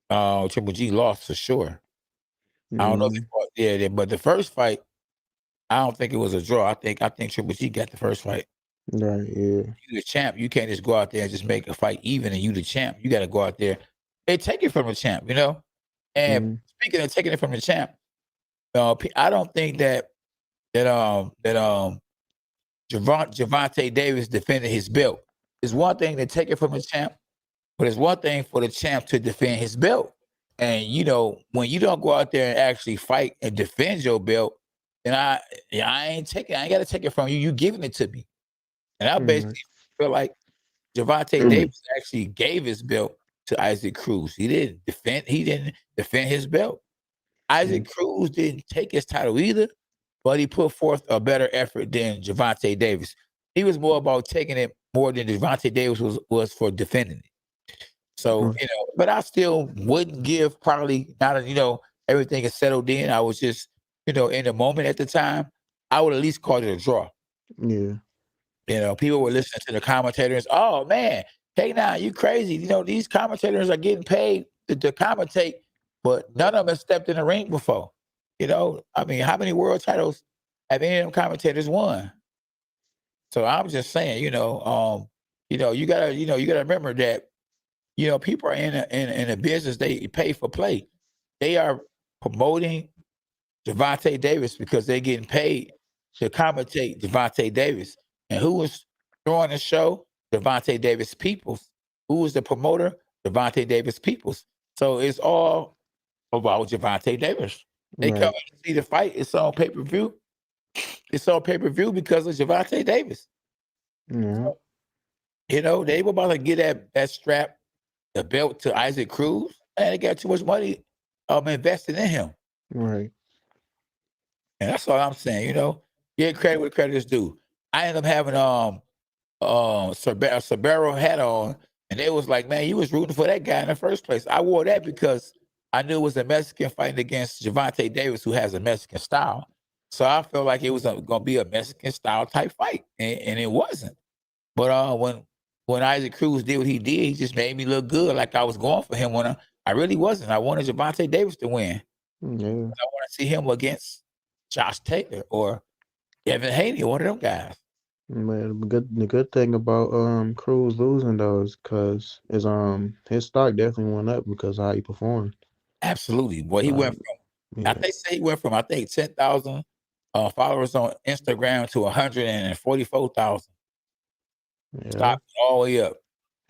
Triple G lost for sure. I don't know if he fought, but the first fight, I don't think it was a draw. I think Triple G got the first fight.
Right. Yeah.
You the champ. You can't just go out there and just make a fight even, and you the champ. You got to go out there and take it from the champ. You know. And speaking of taking it from the champ, I don't think that Gervonta Davis defended his belt. It's one thing to take it from the champ, but it's one thing for the champ to defend his belt. And you know, when you don't go out there and actually fight and defend your belt, then I ain't got to take it from you. You giving it to me, and I basically feel like Gervonta Davis actually gave his belt to Isaac Cruz. He didn't defend his belt. Isaac Cruz didn't take his title either, but he put forth a better effort than Gervonta Davis. He was more about taking it more than Gervonta Davis was for defending it. So, you know, but I still wouldn't give probably now that, you know, everything is settled in. I was just, you know, in the moment at the time, I would at least call it a draw.
Yeah.
You know, people were listening to the commentators. Oh man, hey now, you crazy. You know, these commentators are getting paid to commentate, but none of them have stepped in the ring before. You know, I mean, how many world titles have any of them commentators won? So I'm just saying, you know, you gotta remember that, you know, people are in a business, they pay for play. They are promoting Gervonta Davis because they're getting paid to commentate Gervonta Davis. And who was throwing the show? Gervonta Davis Peoples. Who was the promoter? Gervonta Davis Peoples. So it's all about Gervonta Davis. They come to see the fight. It's on pay-per-view. It's on pay-per-view because of Gervonta Davis.
Yeah.
You know, they were about to get that strap, the belt to Isaac Cruz. Man, they got too much money invested in him.
Right.
And that's all I'm saying, you know. Get credit where credit is due. I ended up having Sabero hat on, and they was like, man, you was rooting for that guy in the first place. I wore that because I knew it was a Mexican fighting against Gervonta Davis, who has a Mexican style. So I felt like it was going to be a Mexican style type fight, and it wasn't. But when Isaac Cruz did what he did, he just made me look good, like I was going for him when I really wasn't. I wanted Gervonta Davis to win.
Yeah.
I want to see him against Josh Taylor or Kevin Haney, one of them guys.
Man, the good thing about Cruz losing though is because his stock definitely went up because of how he performed.
Absolutely, boy. He went from he went from 10,000 followers on Instagram to 144,000.
Yeah.
Stock all the way up.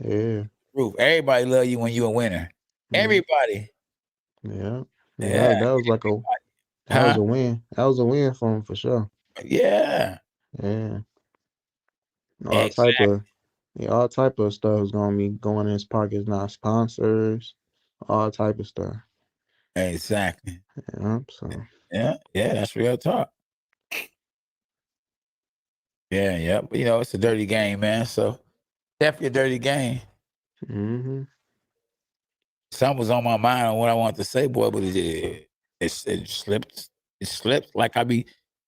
Yeah.
Proof. Everybody love you when you're a winner. Everybody.
Yeah. Yeah. That was like that was a win. That was a win for him for sure.
Yeah.
Yeah. All type of stuff is gonna be going in his pockets now. Sponsors, all type of stuff.
Exactly.
So
Yeah, that's real talk. Yeah. But, it's a dirty game, man. So definitely a dirty game.
mm-hmm.
Something was on my mind on what I wanted to say, boy, but it slipped. It slipped like I be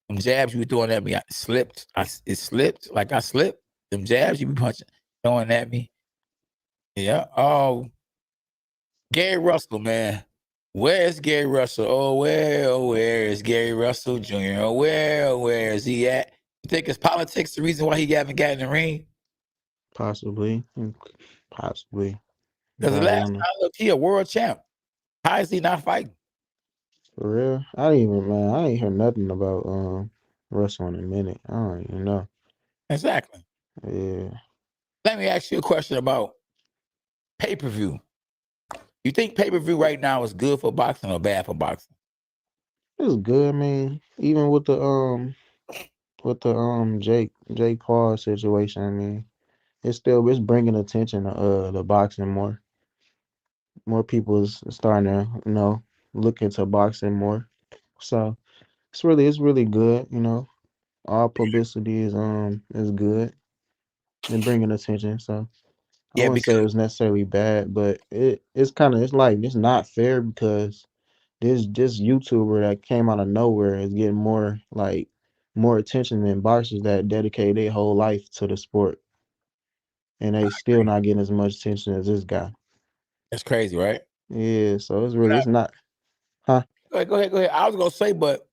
them jabs you be throwing at me. It slipped like I slipped. Them jabs you be throwing at me. Yeah. Oh, Gary Russell, man. Where's Gary Russell? Where is Gary Russell Jr.? Where is he at? You think it's politics the reason why he haven't gotten in the ring?
Possibly.
Because the
Probably
last
on
time
the
I looked, he a world champ. How is he not fighting?
for real. I ain't hear nothing about Russell in a minute. I don't even know.
Exactly.
Yeah.
Let me ask you a question about pay-per-view. You think pay-per-view right now is good for boxing or bad for boxing?
It's good. I mean, even with the Jake Paul situation, I mean, it's bringing attention to the boxing more. More people is starting to, look into boxing more. So it's really good, All publicity is good and bringing attention. So I
Yeah,
wouldn't say
because
it was necessarily bad, but it's like it's not fair because this YouTuber that came out of nowhere is getting more attention than boxers that dedicate their whole life to the sport, and they still not getting as much attention as this guy.
that's crazy, right?
Yeah, so
But
it's not, huh?
go ahead. I was gonna say, but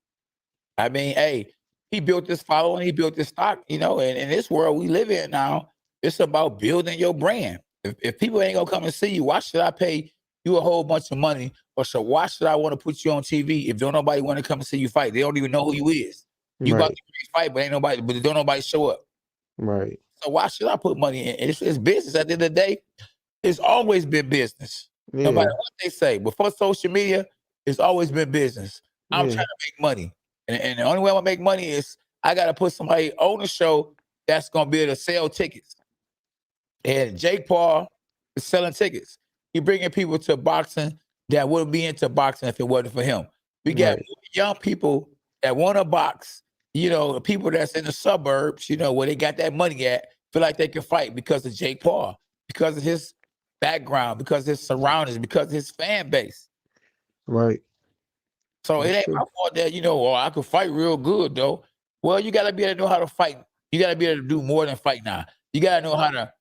I mean, hey, he built this following, he built this stock, and in this world we live in now, it's about building your brand. If people ain't gonna come and see you, why should I pay you a whole bunch of money? Or so why should I want to put you on TV if don't nobody want to come and see you fight? They don't even know who you is. You about
Right,
to fight, but don't nobody show up.
right,
So why should I put money in? It's business. At the end of the day, it's always been business. No matter
yeah,
what they say. Before social media, it's always been business. I'm
yeah,
trying to make money. And the only way I'm gonna make money is I gotta put somebody on the show that's gonna be able to sell tickets. And Jake Paul is selling tickets. He bringing people to boxing that wouldn't be into boxing if it wasn't for him. We got
right,
young people that want to box, the people that's in the suburbs, where they got that money at, feel like they can fight because of Jake Paul, because of his background, because of his surroundings, because of his fan base.
right.
So it
That's
ain't
true.
my fault that, I could fight real good though. Well, you gotta be able to know how to fight. You gotta be able to do more than fight now. You gotta know how to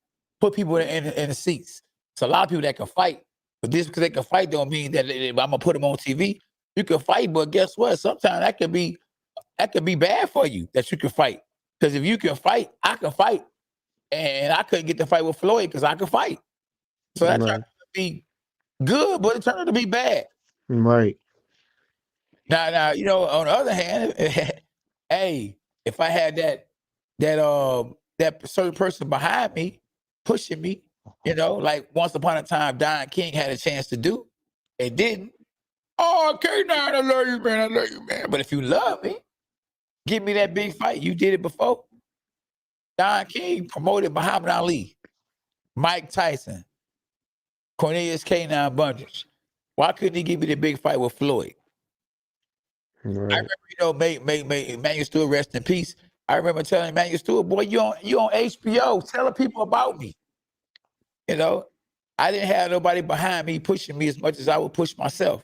put people in the seats. It's a lot of people that can fight, but just because they can fight don't mean that I'm gonna put them on TV. You can fight, but guess what? Sometimes that could be bad for you that you can fight. Because if you can fight, I can fight. And I couldn't get to fight with Floyd because I could fight. So that turned
Right,
out to be good, but it turned out to be bad.
right,
Now, on the other hand, hey, if I had that certain person behind me pushing me, like once upon a time Don King had a chance to do and didn't. Oh, K9, I love you, man. I love you, man. But if you love me, give me that big fight. You did it before. Don King promoted Muhammad Ali, Mike Tyson, Cornelius K9 Bundrage. Why couldn't he give me the big fight with Floyd? I
right,
remember, make Emmanuel Stewart rest in peace. I remember telling Emmanuel Stewart, boy, you on HBO, telling people about me. You know, I didn't have nobody behind me pushing me as much as I would push myself.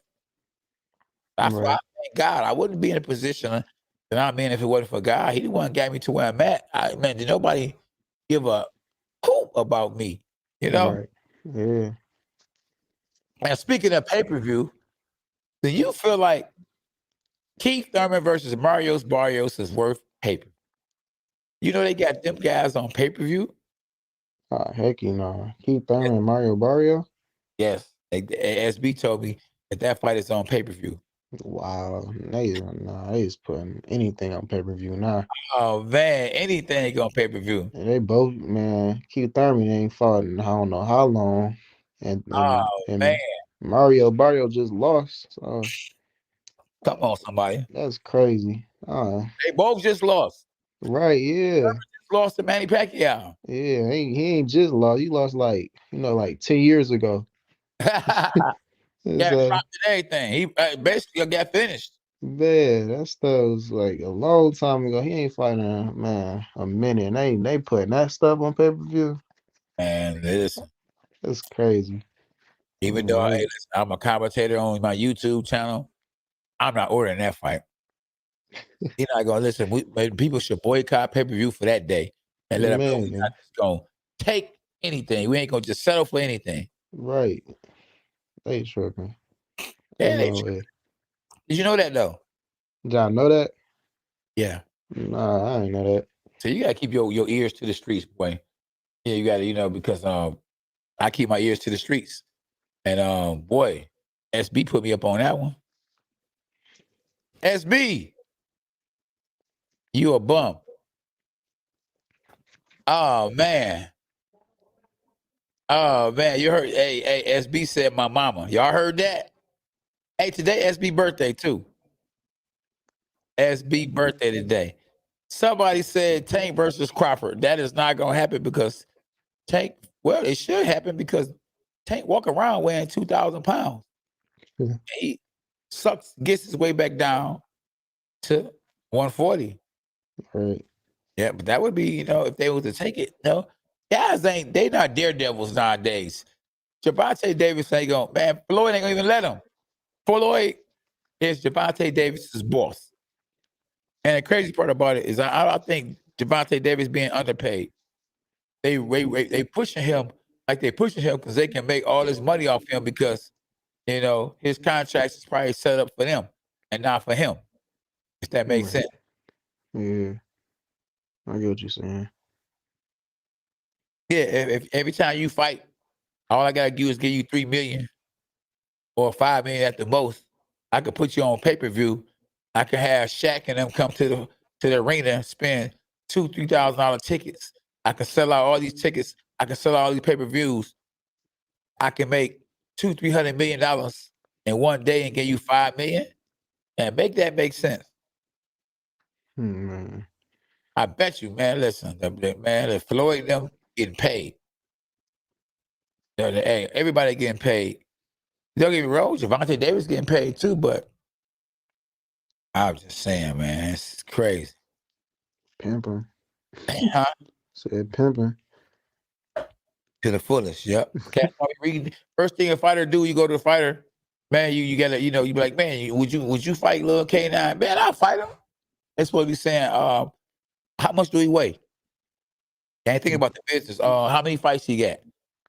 That's why I
right,
thank God. I wouldn't be in a position that I'm in if it wasn't for God. He the one got me to where I'm at. Did nobody give a hoop about me? You know?
right. Yeah.
And speaking of pay-per-view, do you feel like Keith Thurman versus Marius Barrios is worth pay-per-view? They got them guys on pay-per-view?
Heck, Keith Thurman and Mario Barrio.
Yes. SB told me that fight is on pay-per-view.
Wow, they just putting anything on pay-per-view now.
Oh man, anything on pay-per-view.
And they both, man. Keith Thurman ain't fought in I don't know how long, and and
Oh man.
and Mario Barrio just lost. So
Come on, somebody.
that's crazy.
They both just lost.
Right, yeah,
Just lost to Manny Pacquiao.
yeah. He ain't just lost. He lost like 10 years ago. It's
got dropped and everything. He basically got finished.
man, that stuff was like a long time ago. He ain't fighting man a minute. And they putting that stuff on pay-per-view.
And listen,
That's crazy.
even though
Like,
listen, I'm a commentator on my YouTube channel, I'm not ordering that fight. You're not gonna listen. People should boycott pay-per-view for that day and let them know we're not just gonna take anything. We ain't gonna just settle for anything.
right. They tripping.
Yeah,
No way.
Did you know that though?
Did y'all know that?
Yeah.
Nah, I ain't know that.
So you gotta keep your ears to the streets, boy. Yeah, you gotta, because I keep my ears to the streets. And boy, SB put me up on that one. SB, you a bum. Oh man. Oh man, you heard hey, SB said my mama. Y'all heard that? Hey, today SB birthday too. SB birthday today. Somebody said Tank versus Crawford. That is not gonna happen because Tank, well, it should happen because Tank walk around weighing 2,000 pounds. He gets his way back down to 140.
Right.
Yeah, but that would be, if they were to take it, guys they not daredevils nowadays. Gervonta Davis ain't going, man, Floyd ain't gonna even let him. Floyd is Gervonta Davis's boss. And the crazy part about it is I think Gervonta Davis being underpaid. They pushing him like they pushing him because they can make all this money off him because, his contracts is probably set up for them and not for him. If that makes sense.
Yeah. I get what you're saying.
Yeah, if every time you fight, all I gotta do is give you $3 million or $5 million at the most. I could put you on pay-per-view. I could have Shaq and them come to the arena and spend $2,000-$3,000 tickets. I can sell out all these tickets. I can sell out all these pay-per-views. I can make $200-$300 million in one day and give you $5 million and make that make sense.
Man.
I bet you, man. Listen, the Floyd them getting paid. Hey, everybody getting paid. Don't get me wrong, Gervonta Davis getting paid too, but I'm just saying, man, it's crazy.
Pimping.
Huh?
Said pimping.
To the fullest, yep. First thing a fighter do, you go to the fighter, man, you gotta, you be like, man, would you fight Lil K9? Man, I'll fight him. That's what we saying. How much do he weigh? They ain't thinking about the business. How many fights he got?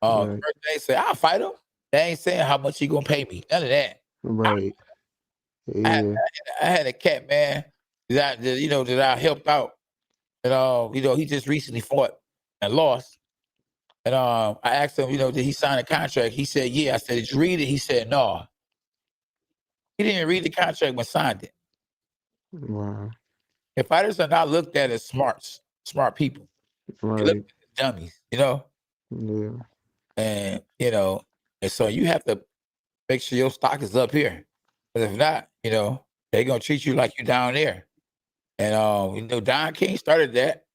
Right.
First they say, I'll fight him. They ain't saying how much he gonna pay me. None of that.
Right. Yeah.
I had a cat, man, that I helped out. And he just recently fought and lost. And I asked him, did he sign a contract? He said, yeah. I said, did you read it? He said, no. He didn't read the contract when signed it.
Wow.
If fighters are not looked at as smart people,
Right.
they look at dummies,
Yeah.
And and so you have to make sure your stock is up here. Because if not, they're gonna treat you like you down there. And Don King started that.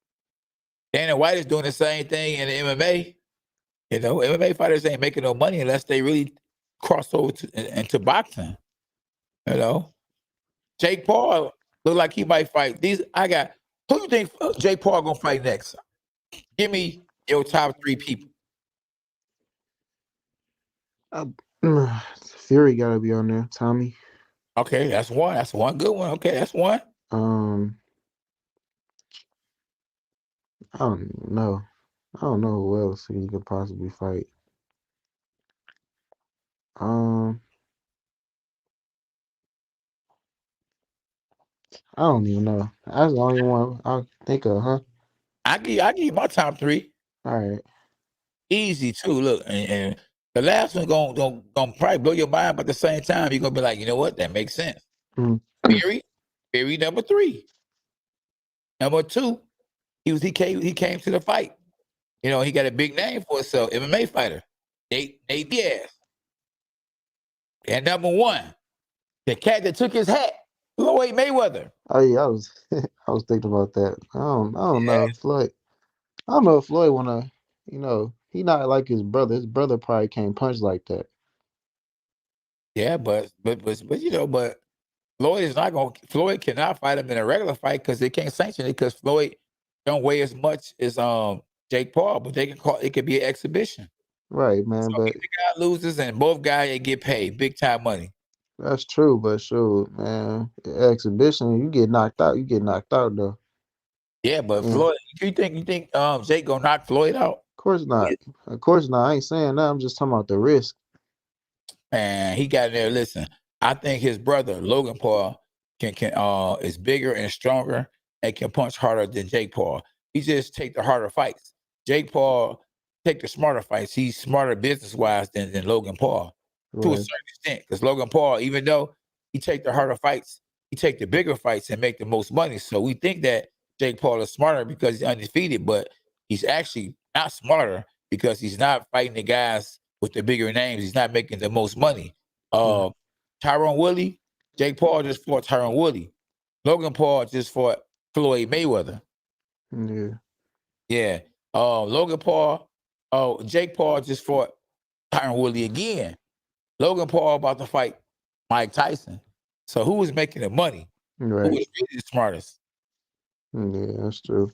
Dana White is doing the same thing in the MMA. MMA fighters ain't making no money unless they really cross over into boxing. Jake Paul look like he might fight. Who you think Jake Paul gonna fight next? Give me your top 3 people.
Fury gotta be on there. Tommy.
Okay, that's one. That's one good one. Okay, that's one.
I don't know. I don't know who else he could possibly fight. I don't even know. That's the only one I think of, huh?
I give you my top 3.
All right.
Easy too. Look, and the last one gonna probably blow your mind, but at the same time, you're gonna be like, you know what? That makes sense. Fury number 3. Number 2, he came to the fight. He got a big name for himself, MMA fighter. Nate Diaz. And number 1, the cat that took his hat, Loid Mayweather.
Oh yeah, I was thinking about that. I don't know. Floyd. I don't know if Floyd wanna, he not like his brother. His brother probably can't punch like that.
Yeah, but you know, but Floyd cannot fight him in a regular fight because they can't sanction it because Floyd don't weigh as much as Jake Paul, but they can call it could be an exhibition.
Right, man.
So
But
either guy loses and both guys they get paid big time money.
that's true. But shoot, man, exhibition, you get knocked out. You get knocked out though.
Yeah, but
Yeah,
Floyd, you think Jake gonna knock Floyd out?
of course not. Of course not. I ain't saying that. I'm just talking about the risk.
And he got in there. Listen, I think his brother Logan Paul can is bigger and stronger and can punch harder than Jake Paul. He just take the harder fights. Jake Paul take the smarter fights. He's smarter business wise than Logan Paul to a
Right.
certain extent. Because Logan Paul, even though he take the harder fights, he take the bigger fights and make the most money. So we think that Jake Paul is smarter because he's undefeated, but he's actually not smarter because he's not fighting the guys with the bigger names. He's not making the most money. Tyrone Woodley, Jake Paul just fought Tyrone Woodley. Logan Paul just fought Floyd Mayweather.
Yeah.
Yeah. Logan Paul, Jake Paul just fought Tyrone Woodley again. Logan Paul about to fight Mike Tyson. So who was making the money? Who
Right.
was really the smartest?
Yeah, that's true.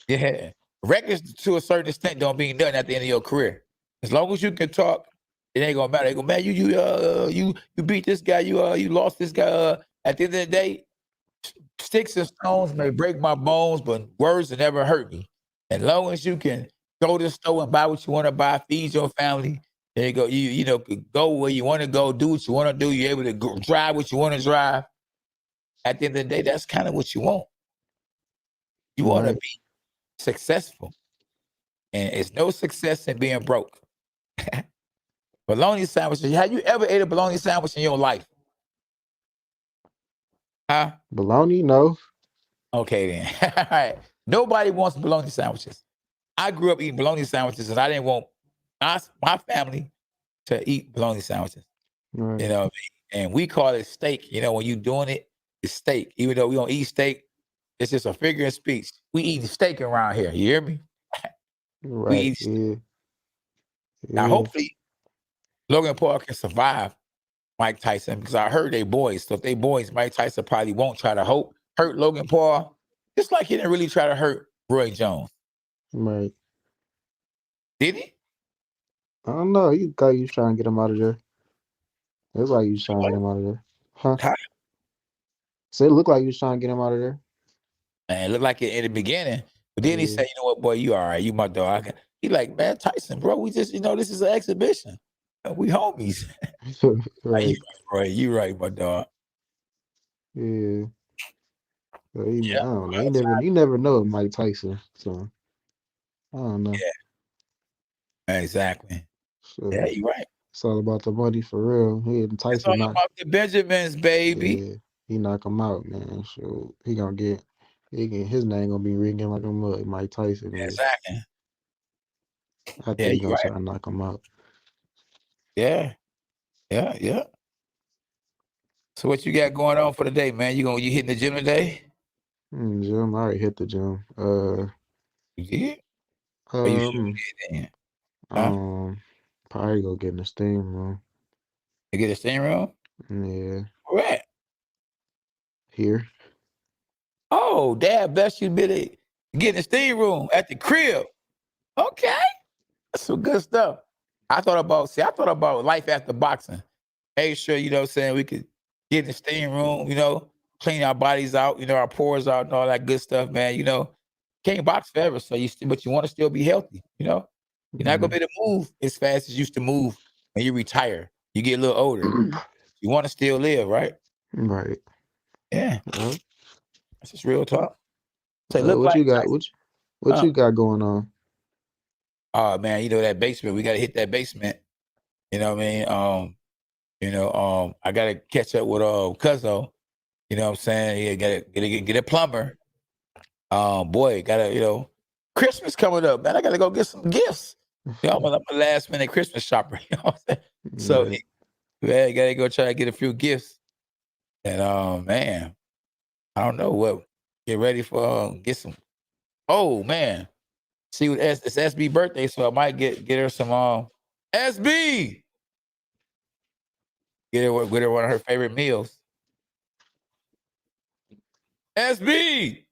Yeah. Records to a certain extent don't mean nothing at the end of your career. As long as you can talk, it ain't gonna matter. They go, man, you beat this guy, you lost this guy. At the end of the day, sticks and stones may break my bones, but words will never hurt me. As long as you can go to the store and buy what you want to buy, feed your family, there you go. You know, go where you want to go, do what you want to do. You're able to go, drive what you want to drive. At the end of the day, that's kind of what you want. You want to
Right.
be successful, and it's no success in being broke. Bologna sandwiches. Have you ever ate a bologna sandwich in your life? Huh?
Bologna, no.
Okay then. All right. Nobody wants bologna sandwiches. I grew up eating bologna sandwiches, and I didn't want my family to eat bologna sandwiches.
Right.
You know what I mean? And we call it steak. You know, when you doing it, it's steak. Even though we don't eat steak, it's just a figure of speech. We eating steak around here. You hear me? We
Right.
eat steak.
Yeah.
Now,
Yeah.
hopefully, Logan Paul can survive Mike Tyson because I heard they boys. So if they boys, Mike Tyson probably won't try to hurt Logan Paul, just like he didn't really try to hurt Roy Jones.
Right.
Did he?
I don't know. You thought you was trying to get him out of there. It looked like you was trying to get him out of there. Huh?
Huh?
So it looked like you was trying to get him out of there.
And it looked like it in the beginning. But then he
Yeah.
said, you know what, boy, you all right. You my dog. He like, man, Tyson, bro, we just, this is an exhibition. We homies. Like,
Right.
you right, my dog.
Yeah. So I
Yeah.
don't know. You never know with Mike Tyson. So I don't know.
Yeah. Exactly.
So
Yeah, you right.
it's all about the money for real. He and
It's
Tyson
all
knock.
about the Benjamins, baby.
Yeah, he knock him out, man. So he gonna get. His name gonna be ringing like a mud. Mike Tyson is.
Exactly.
I
Yeah,
think he
you
gonna
right.
try to knock him out.
Yeah. Yeah, yeah. So what you got going on for the day, man? You hitting the gym today?
Gym. I already hit the gym.
You did? Or you sure you did then? Huh?
Probably go get in the steam room.
You get a steam room?
Yeah,
Where at?
here.
Oh, Dad, bless you, Billy. Get in the steam room at the crib. Okay. That's some good stuff. I thought about life after boxing. Make sure, what I'm saying, we could get in the steam room, clean our bodies out, our pores out and all that good stuff, man. Can't box forever, but you want to still be healthy, You're not gonna be able to move as fast as you used to move when you retire. You get a little older. You want to still live, right?
Right.
Yeah.
Yep.
That's just real talk. Say, look
What
like
you got?
Tyson.
What you got going on?
Oh man, that basement. We gotta hit that basement. You know what I mean? I gotta catch up with Cuzzo. You know what I'm saying? Yeah, get a plumber. Boy, Christmas coming up, man. I gotta go get some gifts. I'm a last minute Christmas shopper. You know what I'm saying? So
Right.
yeah, you gotta go try to get a few gifts. And man, I don't know what. Get ready for get some. Oh man, see what it's SB birthday, so I might get her some SB. Get her one of her favorite meals. SB.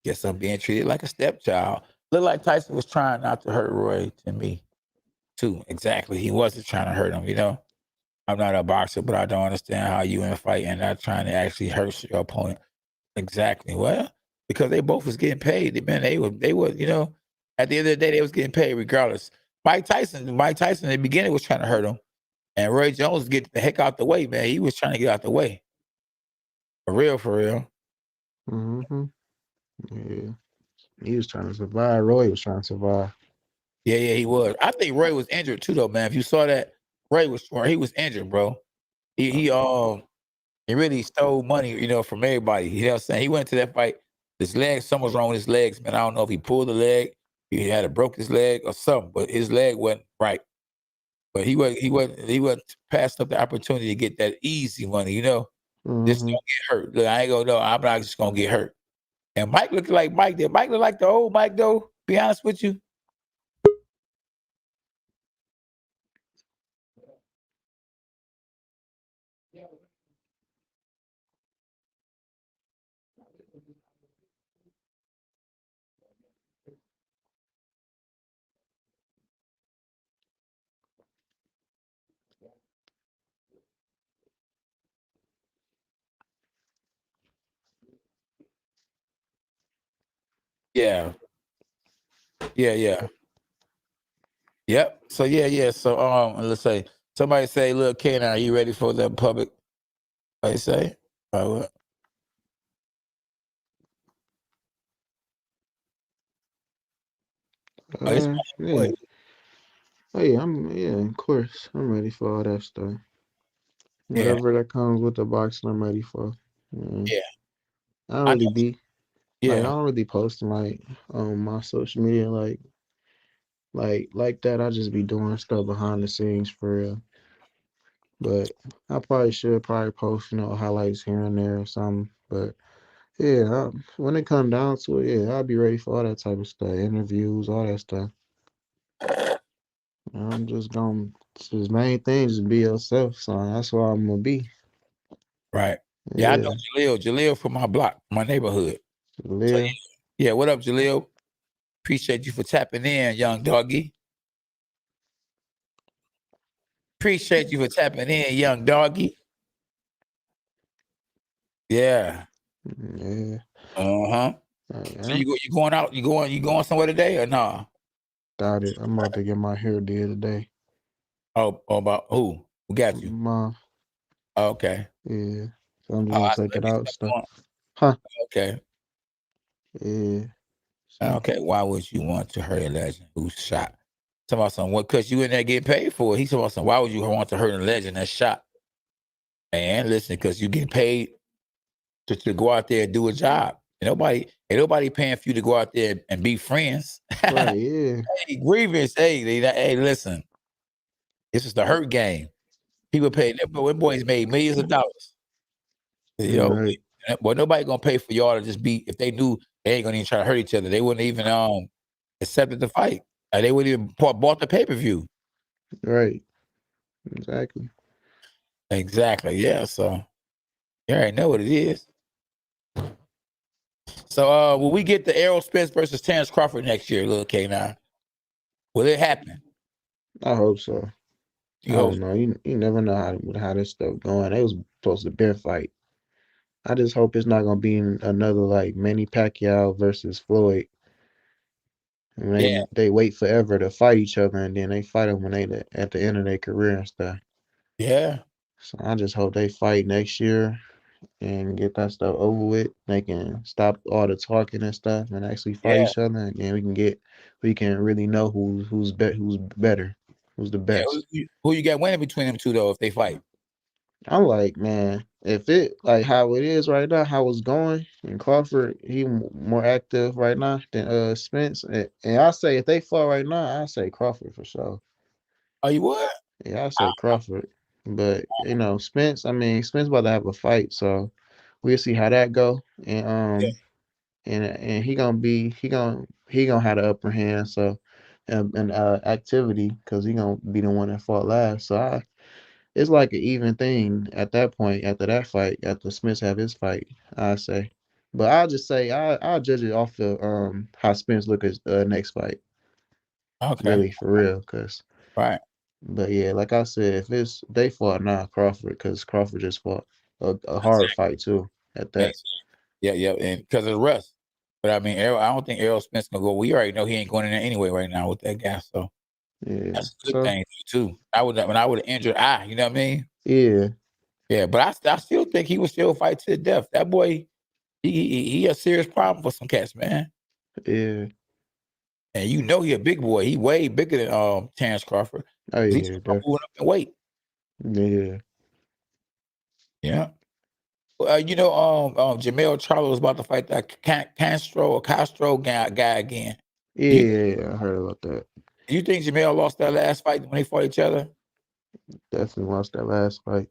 Guess I'm being treated like a stepchild. Look like Tyson was trying not to hurt Roy to me, too. Exactly. He wasn't trying to hurt him, you know? I'm not a boxer, but I don't understand how you in a fight and not trying to actually hurt your opponent. Exactly. Well, because they both was getting paid. Man, they were, you know, at the end of the day, they was getting paid regardless. Mike Tyson in the beginning was trying to hurt him. And Roy Jones get the heck out the way, man. He was trying to get out the way. For real, for real.
Mm-hmm. Yeah. He was trying to survive. Roy was trying to survive.
Yeah, he was. I think Roy was injured too, though, man. If you saw that, he was injured, bro. He really stole money, you know, from everybody. You know what I'm saying? He went to that fight. His legs, something was wrong with his legs, man. I don't know if he pulled the leg, he had broke his leg or something, but his leg wasn't right. But he wasn't passed up the opportunity to get that easy money, you know. Just don't get hurt. Look, I ain't gonna know. I'm not just gonna get hurt. And Mike looked like Mike did. Mike looked like the old Mike, though. Be honest with you. Yeah. Yep. So yeah. So let's say somebody say, "Look, Ken, are you ready for the public?" I say, what?
Yeah. Oh yeah, of course. I'm ready for all that stuff. Whatever that comes with the boxing, I'm ready for.
Yeah.
I don't really be
Yeah.
I don't really post like on my social media like that. I just be doing stuff behind the scenes for real. But I probably should post, you know, highlights here and there or something. But yeah, when it comes down to it, yeah, I'll be ready for all that type of stuff, interviews, all that stuff. I'm just gonna, his main thing is be yourself, son. That's what I'm gonna be.
Right. Yeah, I know Jaleel from my block, my neighborhood.
Jaleel.
So, yeah, what up, Jaleel? Appreciate you for tapping in, young doggy. Appreciate you for tapping in, young doggy. Yeah.
Yeah.
Uh-huh.
Yeah.
So you going out? You going somewhere today or nah?
Doubt it. I'm about to get my hair did today.
Oh, about who? Who got you?
Mom.
Okay.
Yeah. So I'm just gonna take it out and stuff.
On.
Huh.
Okay.
Yeah. So.
Okay. Why would you want to hurt a legend who's shot? Talking about something. What? Because you in there getting paid for it. He's talking about something. Why would you want to hurt a legend that's shot? And listen, because you get paid to go out there and do a job. Ain't nobody paying for you to go out there and be friends.
Right. Yeah.
Hey, grievance. Hey, listen. This is the hurt game. People pay. Them boys made millions of dollars. You know,
Right.
but nobody gonna pay for y'all to just be. If they knew they ain't gonna even try to hurt each other, they wouldn't even accepted the fight. They wouldn't even bought the pay-per-view.
Right. Exactly.
Yeah. So you already know what it is. So will we get the Errol Spence versus Terence Crawford next year, little K9? Will it happen?
I hope so. I don't know. You never know how this stuff going. They was supposed to bear fight. I just hope it's not gonna be another like Manny Pacquiao versus Floyd. And they wait forever to fight each other, and then they fight them when they at the end of their career and stuff.
Yeah.
So I just hope they fight next year and get that stuff over with. They can stop all the talking and stuff and actually fight each other, and then we can really know who's better, who's the best.
Who you got winning between them two though if they fight?
I'm like, man, if it like how it is right now, how it's going, and Crawford, he more active right now than Spence, and I say if they fought right now, I say Crawford for sure.
Oh, you would?
Yeah, I say Crawford, but you know Spence. I mean, Spence about to have a fight, so we'll see how that go, and he gonna have the upper hand. So and activity because he gonna be the one that fought last. So it's like an even thing at that point after that fight. After Spence have his fight, I say. But I'll just say I'll judge it off of how Spence look at next fight.
Okay.
Really for real, cause.
Right.
But yeah, like I said, if they fought now Crawford, because Crawford just fought a hard fight too at that.
Yeah, and because of the rest. But I mean, Errol, I don't think Errol Spence gonna go. We already know he ain't going in there anyway right now with that guy. So
Yeah.
that's a good
So
thing too. When I would have injured eye, you know what I mean?
yeah,
Yeah, but I still think he would still fight to the death. That boy, he a serious problem for some cats, man.
yeah.
And you know he a big boy. He way bigger than Terence Crawford.
Oh
He's
yeah,
moving up in weight.
yeah.
Yeah. Jamel Charlo was about to fight that Castro guy again.
Yeah,
You
yeah, yeah, I heard about that.
you think Jamel lost that last fight when they fought each other?
Definitely watched that last fight.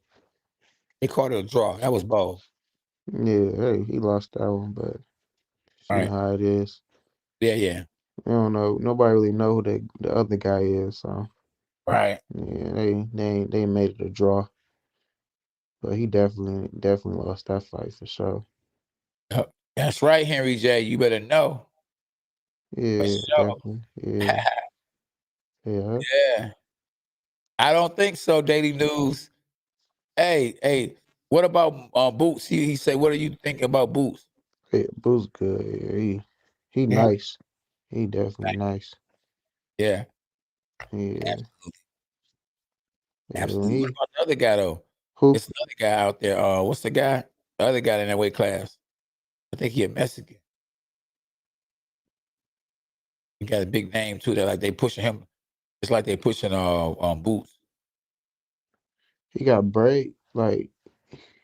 They called it a draw. That was bold.
Yeah, hey, he lost that one, but
All
you know
right.
how it is.
Yeah.
We don't know. Nobody really know who the other guy is. So
Right.
yeah, they made it a draw. But he definitely lost that fight for sure.
Yep. That's right, Henry J. You better know. For
Yeah,
sure.
definitely. Yeah, yeah.
Yeah. I don't think so, Daily News. Hey, what about Boots? He said, what do you think about Boots?
Yeah, Boo's good. Yeah, he
Yeah.
nice. He definitely nice.
Yeah.
Yeah, yeah. When
Absolutely. What about the other guy though?
Who
It's another guy out there. What's the guy? The other guy in that weight class. I think he a Mexican. He got a big name too. That like they pushing him. It's like they pushing Boots.
he got braid like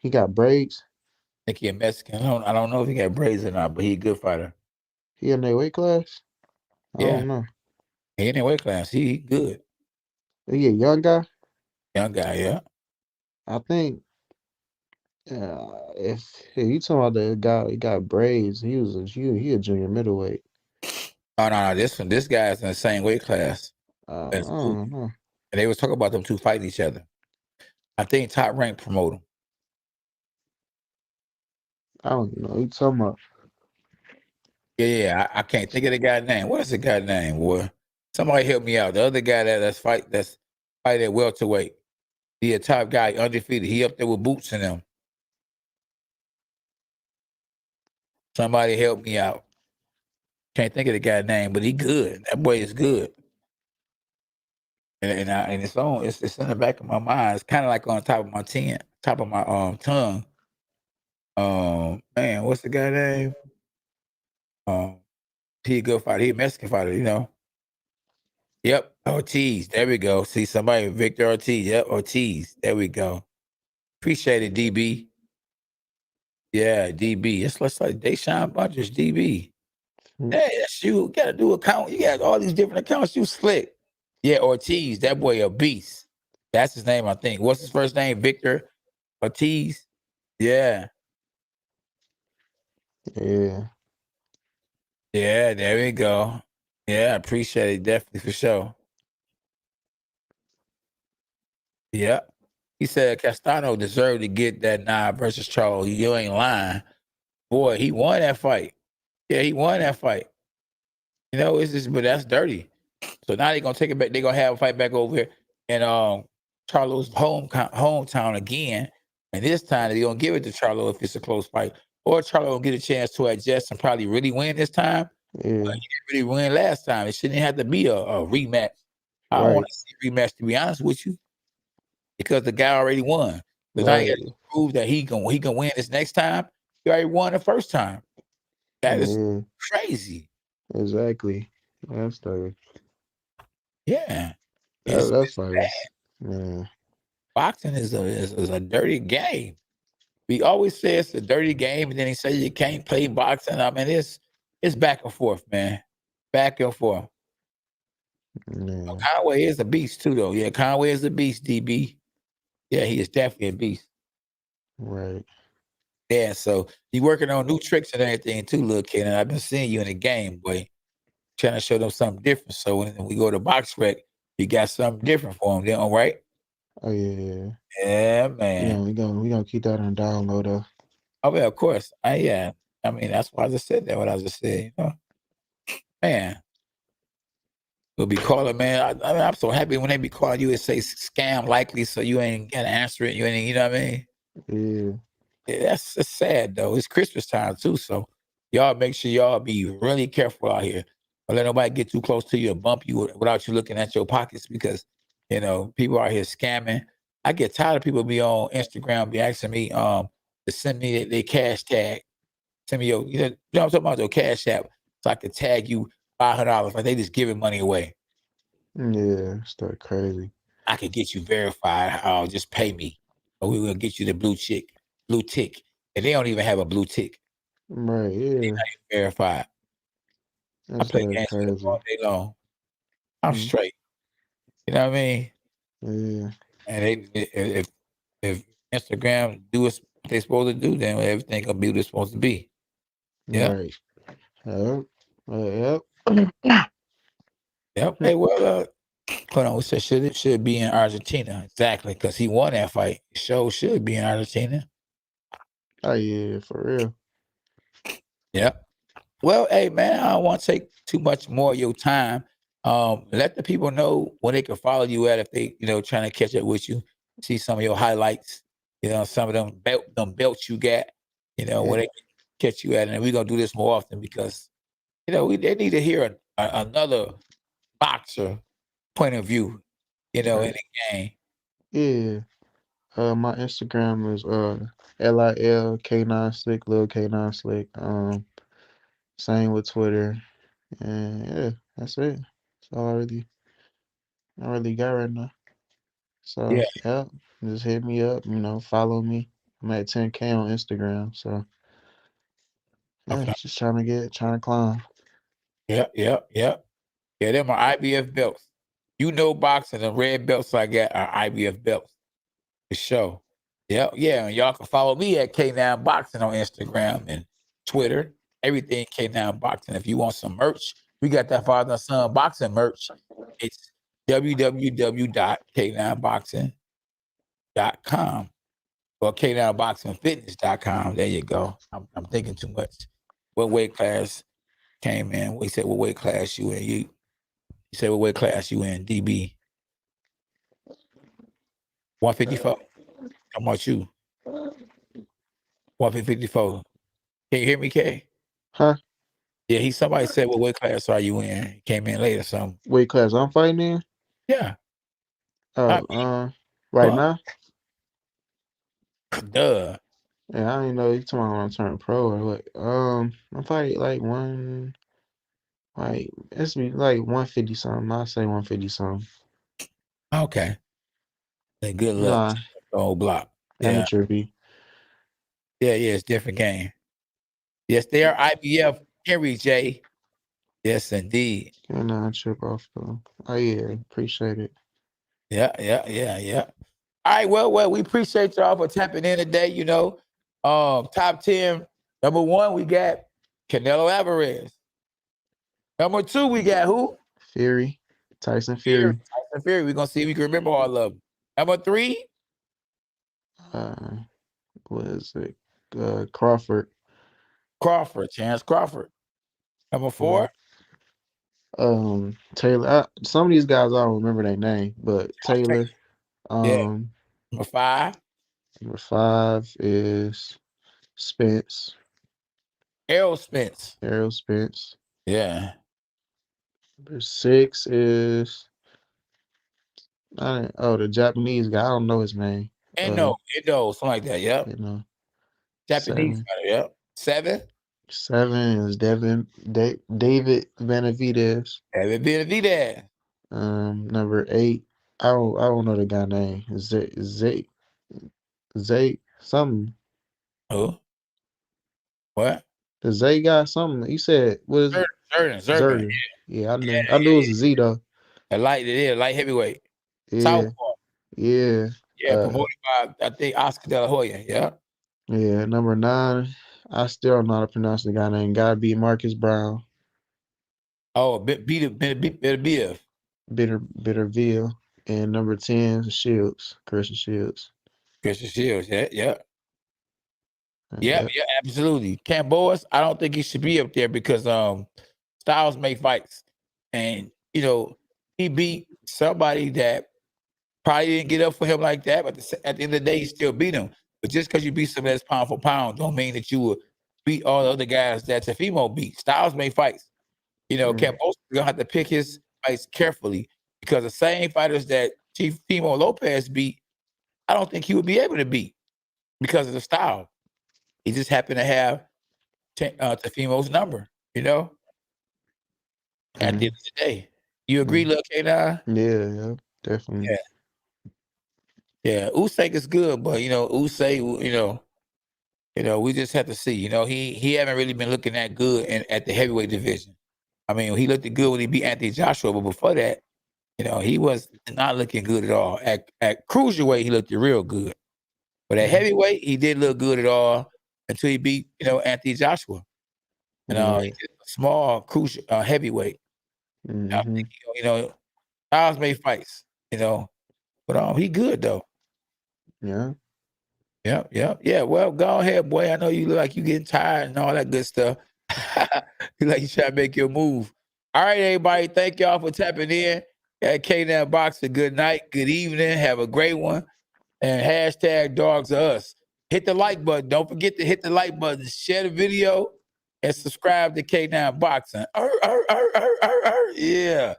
he got braids.
I think he a Mexican. I don't know if he got braids or not, but he a good fighter.
He in their weight class. I
Yeah.
don't know.
He in that weight class. He good.
He a young guy.
Young guy, yeah.
I think if you talking about the guy he got braids, he a junior middleweight.
Oh no, this guy is in the same weight class
I
as Boots.
don't know.
And they was talking about them two fighting each other. I think Top Rank promote him.
I don't know. You talking about?
Yeah, I can't think of the guy's name. What is the guy's name, boy? Somebody help me out. The other guy that's fight at welterweight. He a top guy, undefeated. He up there with Boots and them. Somebody help me out. Can't think of the guy's name, but he good. That boy is good. And it's in the back of my mind. It's kind of like on top of my top of my tongue. Man, what's the guy name? He a good fighter. He a Mexican fighter, you know. Yep, Ortiz. There we go. See somebody, Victor Ortiz. Yep, Ortiz. There we go. Appreciate it, DB. Yeah, DB. It's like Deshaun Bunches, DB. Hey, that's you. You gotta do account. You got all these different accounts. You slick. Yeah, Ortiz. That boy a beast. That's his name, I think. What's his first name? Victor Ortiz. Yeah.
Yeah,
Yeah, there we go. Yeah, I appreciate it. Definitely for sure. Yeah. He said Castano deserved to get that nine versus Charles. You ain't lying. Boy, he won that fight. Yeah, he won that fight. You know, it's just, but that's dirty. So now they're gonna take it back. They're gonna have a fight back over here in Charlo's hometown again. And this time they're gonna give it to Charlo if it's a close fight. Or Charlo will get a chance to adjust and probably really win this time.
yeah.
But he didn't really win last time. It shouldn't have to be a rematch. I don't want
Right,
to see a rematch, to be honest with you, because the guy already won. So now he has
right.
to prove that he can win this next time. He already won the first time. That is
Yeah,
crazy.
exactly. That's the
Yeah. It's
that fight was yeah.
boxing is a dirty game. We always say it's a dirty game, and then he say you can't play boxing. I mean, it's back and forth, man. Back and forth.
Yeah,
Conway is a beast too, though. Yeah, Conway is a beast, DB. Yeah, he is definitely a beast.
right.
Yeah, so you working on new tricks and everything too, little kid. And I've been seeing you in the game, boy. trying to show them something different. So when we go to Box Rec, you got something different for them. Then, all right?
Oh yeah.
Yeah, man.
We gonna keep that on download though.
Oh yeah, of course. Yeah. I mean, that's why I just said that. What I just said, man. We'll be calling, man. I mean, I'm so happy when they be calling you. It say scam likely, so you ain't gotta answer it. You ain't, you know what I mean?
Yeah.
That's sad though. It's Christmas time too, so y'all make sure y'all be really careful out here. Don't let nobody get too close to you or bump you without you looking at your pockets, because people out here scamming. I get tired of people be on Instagram be asking me to send me their cash tag. Send me your, I'm talking about your cash app, so I can tag you $500. Like they just giving money away.
Yeah, stuff crazy.
I could get you verified. Just pay me, or we will get you the blue tick, and they don't even have a blue tick.
Right,
They're
yeah.
not even verified. I
That's
play games with them
crazy.
all day long. I'm straight. You know what I mean?
Yeah.
And if Instagram do what they're supposed to do, then everything gonna be what it's supposed to be. Yeah.
Right. Yep. Yep.
Yep. Hey, well, hold on. We said should be in Argentina, exactly, because he won that fight. Show should be in Argentina.
Oh yeah, for real.
Yep. Well, hey man, I don't want to take too much more of your time. Let the people know where they can follow you at if they, trying to catch up with you, see some of your highlights, some of them belts you got, where they can catch you at. And we're gonna do this more often because, they need to hear another boxer point of view, in the game.
Yeah. My Instagram is LIL K9Slick, Lil K9 Slick. Same with Twitter. And yeah, that's it. That's all I really got right now. So yeah, just hit me up, follow me. I'm at 10K on Instagram. So yeah,
Okay.
just trying to climb.
Yep. Yeah, them are IBF belts. Boxing, the red belts I got are IBF belts. For sure. Yeah. And y'all can follow me at K9 Boxing on Instagram and Twitter. Everything K9 Boxing. If you want some merch, we got that father and son boxing merch. It's www.k9boxing.com or k9boxingfitness.com. There you go. I'm thinking too much. What weight class came in? We said what weight class you in? You said what weight class you in? DB 154. How about you? 154. Can you hear me, K?
Huh?
Yeah, somebody said what weight class are you in? He came in later, something.
Weight class I'm fighting in?
Yeah.
Right now?
Duh.
Yeah, I didn't know you talking about when I turned pro or what. I'm fighting it's be like 150 something. I say 150 something.
Okay. Then good luck.
Nah,
The whole block. Yeah.
amateur B.
Yeah, it's different game. Yes, they are IBF. Henry J. Yes, indeed.
Can I trip off though? Oh yeah, appreciate it.
Yeah. All right, well, we appreciate y'all for tapping in today. Top 10. Number 1, we got Canelo Alvarez. Number 2, we got who?
Fury. Tyson Fury.
Tyson Fury. We're gonna see if we can remember all of them. Number 3,
What is it? Crawford.
Terence Crawford. Number 4,
Taylor. Some of these guys I don't remember their name, but Taylor.
Number 5,
Number 5 is Spence.
Errol Spence.
Errol Spence.
Yeah.
Number 6 is the Japanese guy. I don't know his name.
Endo, something like that. Yep. Japanese
7.
fighter. Yep. 7.
7 is David Benavidez.
Benavidez.
Number 8. I don't know the guy name. Zay something.
Who? What?
The Zay guy something. He said what is it?
Zergan.
Yeah, I knew it was a Z though.
A light heavyweight.
Yeah.
Southpaw.
Yeah.
Promoted by I think Oscar De La Hoya. Yeah.
Yeah, number 9. I still don't know how to pronounce the guy name. Gotta be Marcus Brown.
Oh, Bitter.
Bitterville, and number 10 Shields, Clarissa Shields.
Clarissa Shields. Yeah,
Yep.
absolutely. Camboas, I don't think he should be up there because Styles make fights, and he beat somebody that probably didn't get up for him like that, but at the end of the day, he still beat him. But just because you beat somebody that's pound for pound, don't mean that you will beat all the other guys that Teofimo beat. Styles make fights. Camboas is gonna have to pick his fights carefully because the same fighters that Teofimo Lopez beat, I don't think he would be able to beat because of the style. He just happened to have Teofimo's number, at the end of the day. You agree, Lil K9?
Yeah, definitely.
Yeah. Usyk is good, but Usyk, we just have to see. He haven't really been looking that good at the heavyweight division. I mean, he looked good when he beat Anthony Joshua, but before that, he was not looking good at all. At cruiserweight, he looked real good, but at heavyweight, he didn't look good at all until he beat Anthony Joshua. He's a small crucial heavyweight. I think Styles made fights, but he good though.
Yeah.
Yeah. Well, go ahead, boy. I know you look like you getting tired and all that good stuff. You like you trying to make your move. All right, everybody. Thank y'all for tapping in. K9 Boxer, good night, good evening. Have a great one. And hashtag dogs are us. Hit the like button. Don't forget to hit the like button. Share the video and subscribe to K9 Boxing. Yeah.